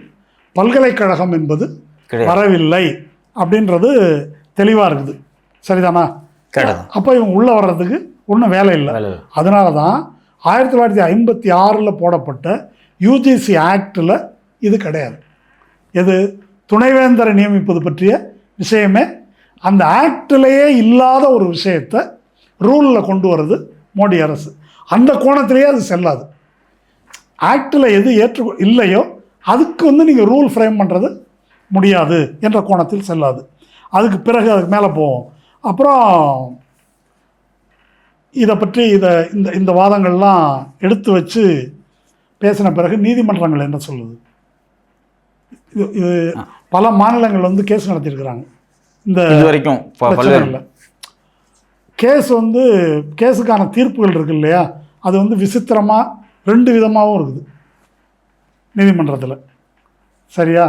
Speaker 2: பல்கலைக்கழகம் என்பது வரவில்லை அப்படின்றது தெளிவாக இருக்குது. சரிதானா? அப்போ இவங்க உள்ளே வர்றதுக்கு ஒன்றும் வேலை இல்லை. அதனால தான் 1956 போடப்பட்ட யூஜிசி ஆக்டில் இது கிடையாது. எது துணைவேந்தரை நியமிப்பது பற்றிய விஷயமே அந்த ஆக்டிலேயே இல்லாத ஒரு விஷயத்தை ரூலில் கொண்டு வர்றது மோடி அரசு. அந்த கோணத்திலேயே அது செல்லாது. ஆக்டில் எது இல்லையோ அதுக்கு நீங்கள் ரூல் ஃப்ரேம் பண்ணுறது முடியாது என்ற கோணத்தில் செல்லாது. அதுக்கு பிறகு அதுக்கு மேலே போவோம். அப்புறம் இதை பற்றி இந்த வாதங்கள்லாம் எடுத்து வச்சு பேசின பிறகு நீதிமன்றங்கள் என்ன சொல்லுது? இது பல மாநிலங்கள் கேஸ் நடத்தியிருக்கிறாங்க. இந்த வரைக்கும் பிரச்சனையில் கேஸுக்கான தீர்ப்புகள் இருக்கு இல்லையா, அது விசித்திரமாக 2 விதமாகவும் இருக்குது நீதிமன்றத்தில். சரியா?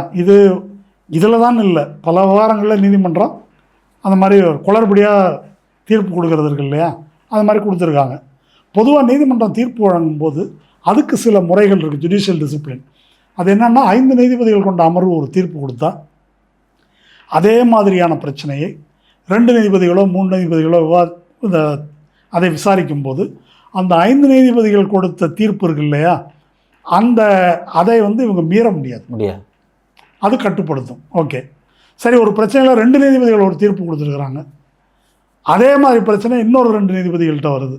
Speaker 2: இதில் தான் இல்லை, பல விவகாரங்களில் நீதிமன்றம் அந்த மாதிரி குளறுபடியாக தீர்ப்பு கொடுக்கறது இருக்கு இல்லையா, அது மாதிரி கொடுத்துருக்காங்க. பொதுவாக நீதிமன்றம் தீர்ப்பு வழங்கும்போது அதுக்கு சில முறைகள் இருக்குது, ஜுடிஷியல் டிசிப்ளின். அது என்னென்னா 5 நீதிபதிகள் கொண்ட அமர்வு ஒரு தீர்ப்பு கொடுத்தா அதே மாதிரியான பிரச்சனையை 2 நீதிபதிகளோ 3 நீதிபதிகளோ அதை விசாரிக்கும் போது அந்த 5 நீதிபதிகள் கொடுத்த தீர்ப்பு இருக்கு இல்லையா, அதை இவங்க மீற முடியாது, அது கட்டுப்படுத்தும். ஓகே, சரி, ஒரு பிரச்சனையில் 2 நீதிபதிகள் ஒரு தீர்ப்பு கொடுத்துருக்குறாங்க, அதே மாதிரி பிரச்சனை இன்னொரு 2 நீதிபதிகள்கிட்ட வருது.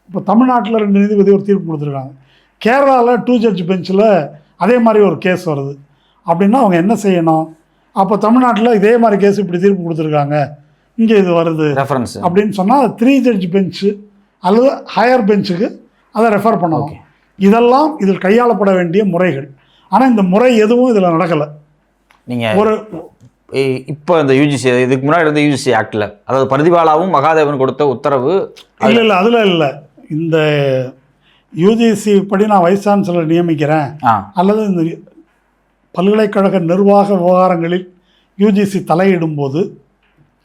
Speaker 2: இப்போ தமிழ்நாட்டில் 2 நீதிபதி ஒரு தீர்ப்பு கொடுத்துருக்காங்க, கேரளாவில் 2 ஜட்ஜ் பெஞ்சில் அதே மாதிரி ஒரு கேஸ் வருது அப்படின்னா அவங்க என்ன செய்யணும்? அப்போ தமிழ்நாட்டில் இதே மாதிரி கேஸ் இப்படி தீர்ப்பு கொடுத்துருக்காங்க, இங்கே இது வருது ரெஃபரன்ஸ் அப்படின்னு சொன்னால் 3 ஜட்ஜ் பெஞ்சு அல்லது ஹையர் பெஞ்சுக்கு அதை ரெஃபர் பண்ணணும். இதெல்லாம் இதில் கையாளப்பட வேண்டிய முறைகள். ஆனால் இந்த முறை எதுவும் இதில் நடக்கலை. நீங்கள் ஒரு
Speaker 1: இப்போ இந்த யூஜிசி, இதுக்கு முன்னாடி இருந்த யூஜிசி ஆக்டில், அதாவது பரிதிபாலாவும் மகாதேவன் கொடுத்த உத்தரவு
Speaker 2: இல்லை அதில் இல்லை. இந்த யூஜிசி படி நான் வைஸ் சான்சலர் நியமிக்கிறேன் அல்லது இந்த பல்கலைக்கழக நிர்வாக விவகாரங்களில் யூஜிசி தலையிடும்போது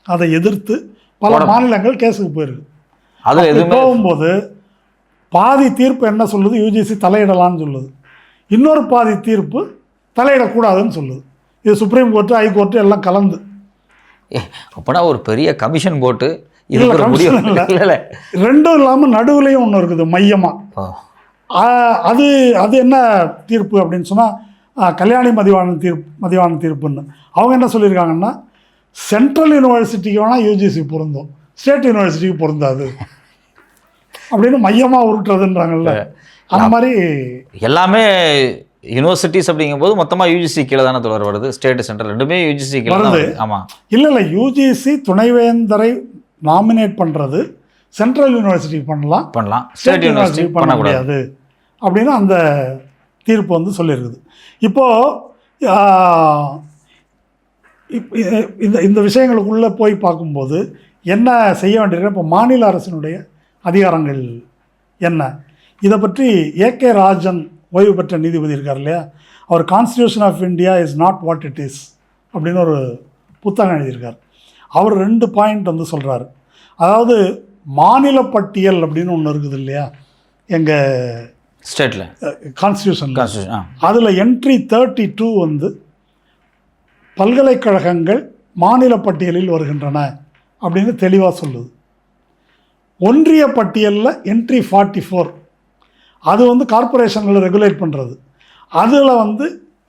Speaker 2: அதை எதிர்த்து பல மாநிலங்கள் கேஸுக்கு போயிருக்கு. அது போகும்போது பாதி தீர்ப்பு என்ன சொல்லுது? யூஜிசி தலையிடலான்னு சொல்லுது. இன்னொரு பாதி தீர்ப்பு தலையிடக்கூடாதுன்னு சொல்லுது. இது சுப்ரீம் கோர்ட்டு, ஹைகோர்ட்டு எல்லாம் கலந்து.
Speaker 1: அப்படின்னா ஒரு பெரிய கமிஷன் போட்டு
Speaker 2: இல்லை, ரெண்டும் இல்லாமல் நடுவுலையும் ஒன்று இருக்குது மையமாக. அது என்ன தீர்ப்பு அப்படின்னு சொன்னால் கல்யாணி மதிவான தீர்ப்புன்னு அவங்க என்ன சொல்லியிருக்காங்கன்னா, சென்ட்ரல் யூனிவர்சிட்டிக்கு வேணால் யூஜிசி பொருந்தும், ஸ்டேட் யூனிவர்சிட்டிக்கு பொருந்தாது அப்படின்னு மையமாக உருட்டுறதுன்றாங்கல்ல. அந்த மாதிரி எல்லாமே
Speaker 1: யூனிவர்சிட்டிஸ் அப்படிங்கும்போது மொத்தமாக யூஜிசி கீழே தானே தொடர் வருது, ஸ்டேட் சென்ட்ரல் ரெண்டுமே யூஜிசி கீழே வருது. ஆமாம்,
Speaker 2: இல்லை யூஜிசி துணைவேந்தரை நாமினேட் பண்ணுறது சென்ட்ரல் யூனிவர்சிட்டி பண்ணலாம்,
Speaker 1: ஸ்டேட் யூனிவர்சிட்டி
Speaker 2: பண்ண முடியாது அப்படின்னு அந்த தீர்ப்பு வந்து சொல்லியிருக்குது. இப்போது இந்த விஷயங்களுக்குள்ளே போய் பார்க்கும்போது என்ன செய்ய வேண்டியிருக்கு, இப்போ மாநில அரசினுடைய அதிகாரங்கள் என்ன, இதை பற்றி ஏகே ராஜன் ஓய்வு பெற்ற நீதிபதி இருக்கார் இல்லையா, அவர் constitution of India is not what it is அப்படின்னு ஒரு புத்தகம் எழுதியிருக்கார். அவர் 2 பாயிண்ட் வந்து சொல்கிறாரு. அதாவது மாநில பட்டியல் அப்படின்னு ஒன்று இருக்குது இல்லையா எங்கள்
Speaker 1: ஸ்டேட்டில்
Speaker 2: கான்ஸ்டியூஷன், அதில் என்ட்ரி 32 வந்து பல்கலைக்கழகங்கள் மாநில பட்டியலில் வருகின்றன அப்படின்னு தெளிவாக சொல்லுது. ஒன்றிய பட்டியலில் என்ட்ரி 44 அது வந்து கார்பரேஷன்களை ரெகுலேட் பண்ணுறது, அதில் வந்து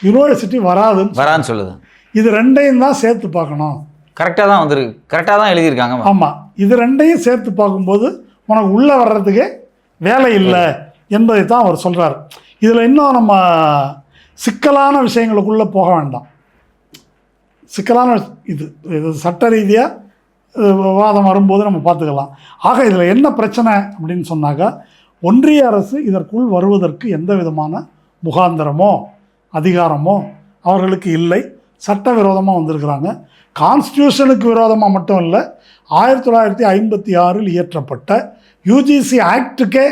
Speaker 2: யூனிவர்சிட்டி வராதுன்னு
Speaker 1: சொல்லுது.
Speaker 2: இது 2ஐயும் தான் சேர்த்து பார்க்கணும்.
Speaker 1: கரெக்டாக தான் வந்துருக்கு, கரெக்டாக தான் எழுதியிருக்காங்க.
Speaker 2: ஆமாம், இது 2ஐயும் சேர்த்து பார்க்கும்போது உனக்கு உள்ளே வர்றதுக்கே வேலை இல்லை என்பதை தான் அவர் சொல்கிறார். இதில் இன்னும் நம்ம சிக்கலான விஷயங்களுக்குள்ளே போக வேண்டாம். சிக்கலான இது சட்ட ரீதியாக விவாதம் வரும்போது நம்ம பார்த்துக்கலாம். ஆக இதில் என்ன பிரச்சனை அப்படின்னு சொன்னாக்கா, ஒன்றிய அரசு இதற்குள் வருவதற்கு எந்த விதமான முகாந்திரமோ அதிகாரமோ அவர்களுக்கு இல்லை. சட்டவிரோதமாக வந்திருக்கிறாங்க. கான்ஸ்டியூஷனுக்கு விரோதமாக மட்டும் இல்லை, 1956 இயற்றப்பட்ட யூஜிசி ஆக்டுக்கே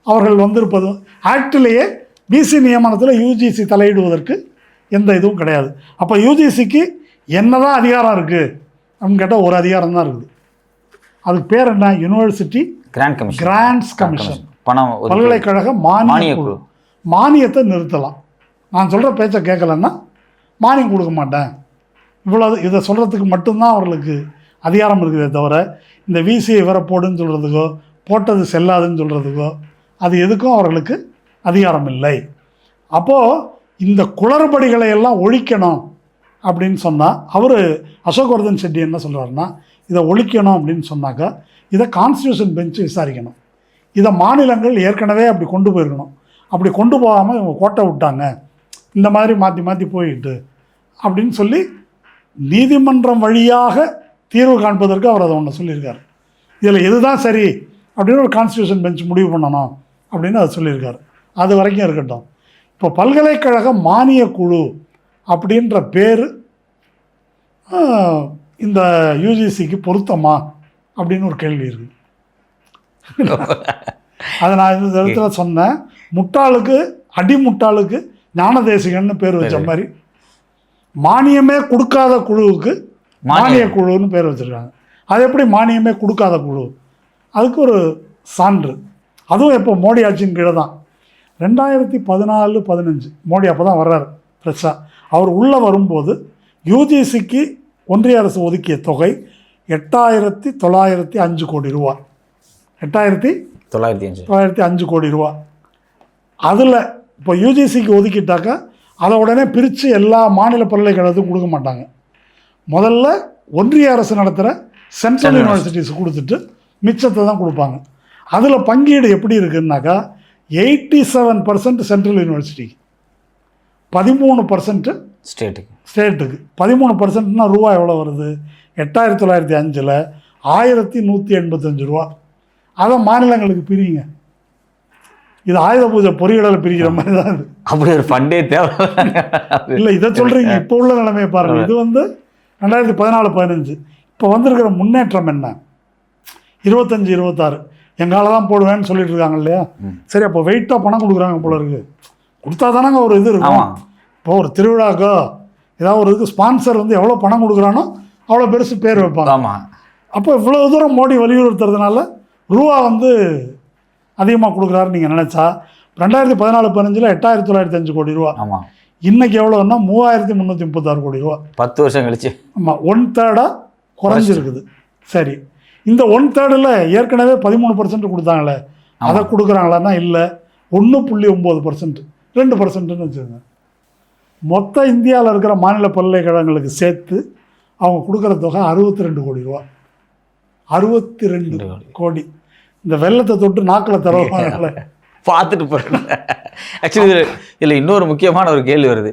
Speaker 2: அவர்கள் வந்திருப்பது. ஆக்டிலேயே பிசி நியமனத்தில் யூஜிசி தலையிடுவதற்கு எந்த இதுவும் கிடையாது. அப்போ யூஜிசிக்கு என்ன தான் அதிகாரம் இருக்குது அப்படின்னு கேட்டால் ஒரு அதிகாரம் தான் இருக்குது. அதுக்கு பேர் என்ன, யூனிவர்சிட்டி கிராண்ட்ஸ் கமிஷன், பல்கலைக்கழக மானிய குழு. மானியத்தை நிறுத்தலாம். நான் சொல்கிற பேச்சை கேட்கலன்னா மானியம் கொடுக்க மாட்டேன், இவ்வளோ இதை சொல்கிறதுக்கு மட்டும்தான் அவர்களுக்கு அதிகாரம் இருக்குதே தவிர இந்த விசிஐ வர போடுன்னு சொல்கிறதுக்கோ போட்டது செல்லாதுன்னு சொல்கிறதுக்கோ அது எதுக்கும் அவர்களுக்கு அதிகாரம் இல்லை. அப்போது இந்த குளறுபடிகளை எல்லாம் ஒழிக்கணும் அப்படின்னு சொன்னால் அவர் அசோக்வர்தன் செட்டி என்ன சொல்கிறாருன்னா, இதை ஒழிக்கணும் அப்படின்னு சொன்னாக்கா இதை கான்ஸ்டியூஷன் பெஞ்சு விசாரிக்கணும். இதை மாநிலங்கள் ஏற்கனவே அப்படி கொண்டு போயிருக்கணும். அப்படி கொண்டு போகாமல் இவங்க கோட்டை விட்டாங்க, இந்த மாதிரி மாற்றி மாற்றி போயிட்டு அப்படின்னு சொல்லி நீதிமன்றம் வழியாக தீர்வு காண்பதற்கு அவர் அதை ஒன்று சொல்லியிருக்கார். இதில் எதுதான் சரி அப்படின்னு ஒரு கான்ஸ்டியூஷன் பெஞ்ச் முடிவு பண்ணணும் அப்படின்னு அதை சொல்லியிருக்கார். அது வரைக்கும் இருக்கட்டும். இப்போ பல்கலைக்கழக மானிய குழு அப்படின்ற பேர் இந்த யூஜிசிக்கு பொருத்தமா அப்படின்னு ஒரு கேள்வி இருக்குது. அதை நான் இந்த இடத்துல சொன்னேன், முட்டாளுக்கு அடிமுட்டாளுக்கு ஞானதேசிகன்னு பேர் வச்ச மாதிரி மானியமே கொடுக்காத குழுவுக்கு மானிய குழுன்னு பேர் வச்சுருக்காங்க. அது எப்படி மானியமே கொடுக்காத குழு? அதுக்கு ஒரு சான்று. அதுவும் எப்போ மோடி ஆட்சியின் கீழே தான். 2014-15 மோடி அப்போ தான் வர்றார் ஃப்ரெஷ்ஷாக. அவர் உள்ளே வரும்போது யூஜிசிக்கு ஒன்றிய அரசு ஒதுக்கிய தொகை 8,905 கோடி ரூபா. 8,905 கோடி ரூபா. அதில் இப்போ யூஜிசிக்கு ஒதுக்கிட்டாக்கா அதை உடனே பிரித்து எல்லா மாநில பல்கலைக்கழகத்துக்கும் கொடுக்க மாட்டாங்க. முதல்ல ஒன்றிய அரசு நடத்துகிற சென்ட்ரல் யூனிவர்சிட்டிஸ் கொடுத்துட்டு மிச்சத்தை தான் கொடுப்பாங்க. அதில் பங்கீடு எப்படி இருக்குன்னாக்கா 87% சென்ட்ரல் யூனிவர்சிட்டிக்கு, 13% ஸ்டேட்டுக்கு. 13%னா ரூபா எவ்வளோ வருது? 8,905 1,185 ரூபா. அதை மாநிலங்களுக்கு பிரியுங்க. இது ஆயுத பூஜை பொறியிடலை பிரிக்கிற மாதிரி தான் இது.
Speaker 1: அப்படி ஒரு ஃபண்டே தேவை
Speaker 2: இல்லை, இதை சொல்கிறீங்க. இப்போ உள்ள நிலைமையை பாருங்கள். இது வந்து 2014-15. இப்போ வந்திருக்கிற முன்னேற்றம் என்ன? 25-26 எங்கால தான் போடுவேன்னு சொல்லிட்டு இருக்காங்க இல்லையா? சரி, அப்போ வெயிட்டாக பணம் கொடுக்குறாங்க போல இருக்குது. கொடுத்தா தானங்க ஒரு இது இருக்கும். இப்போ ஒரு திருவிழாக்கோ ஏதாவது ஒரு இதுக்கு ஸ்பான்சர் வந்து எவ்வளோ பணம் கொடுக்குறானோ அவ்வளோ பெருசு பேர் வைப்பாங்க.
Speaker 1: ஆமாம்.
Speaker 2: அப்போ இவ்வளோ தூரம் மோடி வலியுறுத்துறதுனால ரூபா வந்து அதிகமாக கொடுக்குறாருன்னு நீங்கள் நினச்சா 2014-15 8,905 கோடி ரூபா.
Speaker 1: ஆமாம்.
Speaker 2: இன்றைக்கி எவ்வளோன்னா 3,336 கோடி ரூபா. 10
Speaker 1: வருஷம் கழிச்சு.
Speaker 2: ஆமாம், 1/3 குறைஞ்சிருக்குது. சரி, இந்த 1/3 ஏற்கனவே 13% கொடுத்தாங்களே, அதை கொடுக்குறாங்களான்னா இல்லை, 1.9%, 2%ன்னு வச்சுக்கோங்க. மொத்த இந்தியாவில் இருக்கிற மாநில பல்கலைக்கழகங்களுக்கு சேர்த்து அவங்க கொடுக்குற தொகை 62 கோடி ரூபா. 62 கோடி. இந்த வெள்ளத்தை தொட்டு நாக்கில் தரவாங்கள
Speaker 1: பார்த்துட்டு போகிறேன். ஆக்சுவலி இதில் இன்னொரு முக்கியமான ஒரு கேள்வி வருது.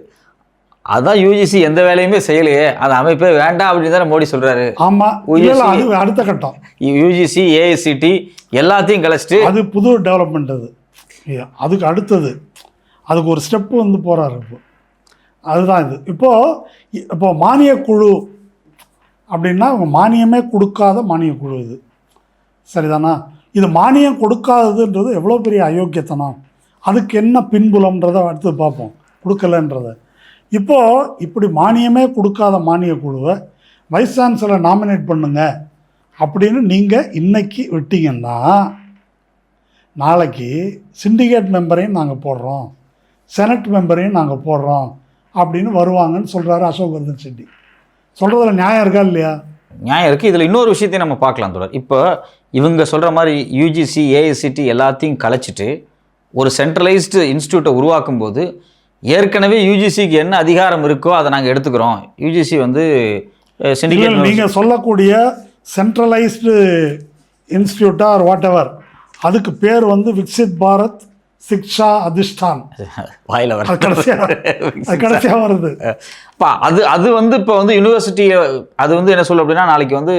Speaker 1: அதான் யூஜிசி எந்த வேலையுமே செய்யலையே, அந்த அமைப்பே வேண்டாம் அப்படின்னு தானே மோடி சொல்றாரு.
Speaker 2: ஆமாம், அது அடுத்த கட்டம்.
Speaker 1: யூஜிசி ஏஐசிடி எல்லாத்தையும் கழிச்சிட்டு
Speaker 2: அது புது டெவலப்மெண்ட். அதுக்கு அடுத்தது அதுக்கு ஒரு ஸ்டெப்பு வந்து போகிறாரு இப்போ. அதுதான் இது. இப்போ மானியக்குழு அப்படின்னா அவங்க மானியமே கொடுக்காத மானியக்குழு இது, சரிதானா? இது மானியம் கொடுக்காததுன்றது எவ்வளோ பெரிய அயோக்கியத்தனம், அதுக்கு என்ன பின்புலம்ன்றதை அடுத்து பார்ப்போம், கொடுக்கலன்றதை. இப்போது இப்படி மானியமே கொடுக்காத மானியக்குழுவை வைஸ் சான்சலரை நாமினேட் பண்ணுங்க அப்படின்னு நீங்கள் இன்னைக்கு விட்டீங்கன்னா நாளைக்கு சிண்டிகேட் மெம்பரையும் நாங்கள் போடுறோம், செனட் மெம்பரையும் நாங்கள் போடுறோம் அப்படின்னு வருவாங்கன்னு சொல்கிறாரு அசோக் வர்தன் சிட்டி. சொல்கிறதுல நியாயம் இருக்கா இல்லையா?
Speaker 1: நியாயம் இருக்குது. இதில் இன்னொரு விஷயத்தையும் நம்ம பார்க்கலாம் தொடர். இப்போ இவங்க சொல்கிற மாதிரி யூஜிசி ஏஐசிடி எல்லாத்தையும் கலைச்சிட்டு ஒரு சென்ட்ரலைஸ்டு இன்ஸ்டியூட்டை உருவாக்கும் போது ஏற்கனவே யூஜிசிக்கு என்ன அதிகாரம் இருக்கோ அதை நாங்கள் எடுத்துக்கிறோம். யூஜிசி வந்து சிண்டிகேட்
Speaker 2: நீங்கள் சொல்லக்கூடிய சென்ட்ரலைஸ்டு இன்ஸ்டியூட்டா ஆர் வாட் எவர், அதுக்கு பேர் வந்து விக்சித் பாரத் சிக்ஷா அதிஷ்டான்.
Speaker 1: வாயில் வர
Speaker 2: கடைசியாக வருது.
Speaker 1: அது வந்து இப்போ வந்து யூனிவர்சிட்டியை அது வந்து என்ன சொல்ல அப்படின்னா நாளைக்கு வந்து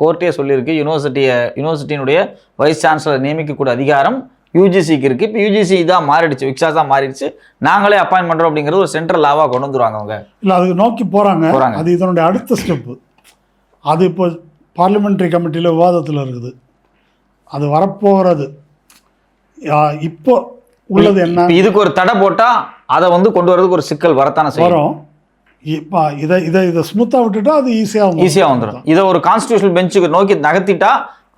Speaker 1: கோர்ட்டே சொல்லியிருக்கு யூனிவர்சிட்டியினுடைய வைஸ் சான்சலர் நியமிக்கக்கூடிய அதிகாரம் யூஜிசிக்கு இருக்குது. இப்போ யூஜிசி தான் மாறிடுச்சு, விக்ஷா தான் மாறிடுச்சு, நாங்களே அப்பாயின் பண்ணுறோம் அப்படிங்கிறது ஒரு சென்ட்ரல் லாவாக கொண்டு வந்துருவாங்க அவங்க. இல்லை, அதுக்கு நோக்கி போகிறாங்க. அது இதனுடைய அடுத்த ஸ்டெப்பு. அது இப்போ பார்லிமெண்ட்ரி கமிட்டியில் விவாதத்தில் இருக்குது, அது வரப்போகிறது. இப்போ உள்ளது என்ன, இதுக்கு ஒரு தடை போட்டால் அதை வந்து கொண்டு வரதுக்கு ஒரு சிக்கல் வரத்தானே வரும்.
Speaker 2: இப்போ இதை ஸ்மூத்தாக விட்டுட்டா அது ஈஸியாக வந்துடும்.
Speaker 1: இதை ஒரு கான்ஸ்டியூஷனல் பெஞ்சுக்கு நோக்கி நகர்த்திட்டா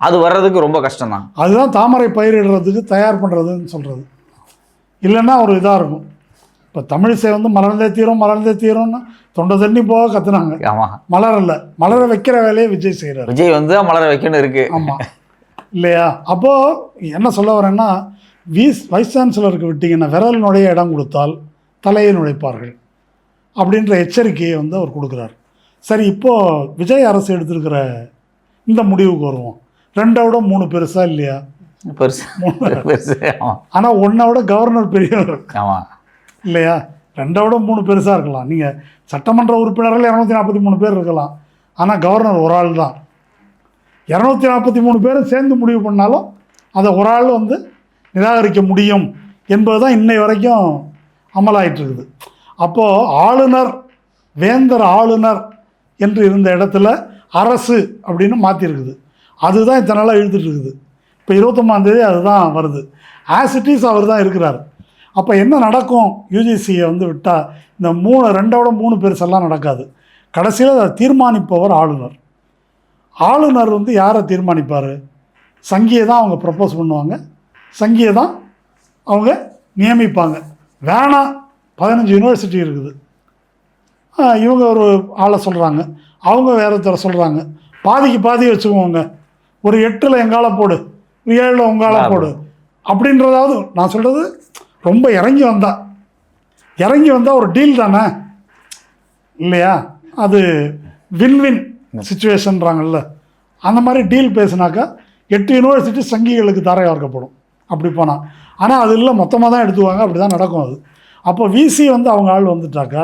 Speaker 1: அது வர்றதுக்கு ரொம்ப கஷ்டம் தான்.
Speaker 2: அதுதான் தாமரை பயிரிடுறதுக்கு தயார் பண்ணுறதுன்னு சொல்கிறது. இல்லைன்னா ஒரு இதாக இருக்கும். இப்போ தமிழிசை வந்து மலர்ந்தே தீரும்னு தொண்டை தண்ணி போக கற்றுனாங்க.
Speaker 1: ஆமாம்,
Speaker 2: மலர வைக்கிற வேலையை விஜய் செய்கிறார்.
Speaker 1: விஜய் வந்து மலர வைக்கணும் இருக்குது.
Speaker 2: ஆமாம் இல்லையா? அப்போது என்ன சொல்ல வரேன்னா, வைஸ் சான்சலருக்கு விட்டிங்கன்னா விரலினுடைய இடம் கொடுத்தால் தலையை நுழைப்பார்கள் அப்படின்ற எச்சரிக்கையை வந்து அவர் கொடுக்குறார். சரி, இப்போது விஜய் அரசு எடுத்திருக்கிற இந்த முடிவுக்கு வருவோம். 2 விட 3 பெருசா இல்லையா?
Speaker 1: பெருசு.
Speaker 2: ஆனால் 1 விட கவர்னர் பெரியவர் இல்லையா? 2 விட 3 பெருசாக இருக்கலாம். நீங்கள் சட்டமன்ற உறுப்பினர்கள் 243 பேர் இருக்கலாம், ஆனால் கவர்னர் ஒரு ஆள் தான். 243 பேரும் சேர்ந்து முடிவு பண்ணாலும் அதை ஒரு ஆள் வந்து நிராகரிக்க முடியும் என்பது தான் இன்னை வரைக்கும் அமலாயிட்டு இருக்குது. அப்போது ஆளுநர், வேந்தர் ஆளுநர் என்று இருந்த இடத்துல அரசு அப்படின்னு மாற்றிருக்குது. அதுதான் இத்தனை நாளாக இழுத்துட்டு இருக்குது. இப்போ 29ஆம் தேதி அதுதான் வருது. ஆஸ் இட் இஸ் அவர் தான் இருக்கிறார். அப்போ என்ன நடக்கும்? யூஜிசியை வந்து விட்டால் இந்த 2 விட 3 பெருசெல்லாம் நடக்காது. கடைசியில் அதை தீர்மானிப்பவர் ஆளுநர். ஆளுநர் வந்து யாரை தீர்மானிப்பார்? சங்கியை தான் அவங்க ப்ரப்போஸ் பண்ணுவாங்க, சங்கியை தான் அவங்க நியமிப்பாங்க. வேணாம், 15 யூனிவர்சிட்டி இருக்குது, இவங்க ஒரு ஆளை சொல்கிறாங்க, அவங்க வேறு தர சொல்கிறாங்க, பாதிக்கு பாதி வச்சுக்குவோங்க, ஒரு 8ல் எங்கால போடு, 7ல் உங்கால போடு அப்படின்றதாவது. நான் சொல்கிறது ரொம்ப இறங்கி வந்தால் ஒரு டீல் தானே இல்லையா? அது வின்வின் சிச்சுவேஷன்றாங்கல்ல, அந்த மாதிரி டீல் பேசினாக்கா 8 யூனிவர்சிட்டி சங்கிகளுக்கு தாரை வார்க்கப்படும் அப்படி போனால். ஆனால் அது இல்லை, மொத்தமாக தான் எடுத்துவாங்க, அப்படி தான் நடக்கும் அது. அப்போ விசி வந்து அவங்க ஆள் வந்துட்டாக்கா,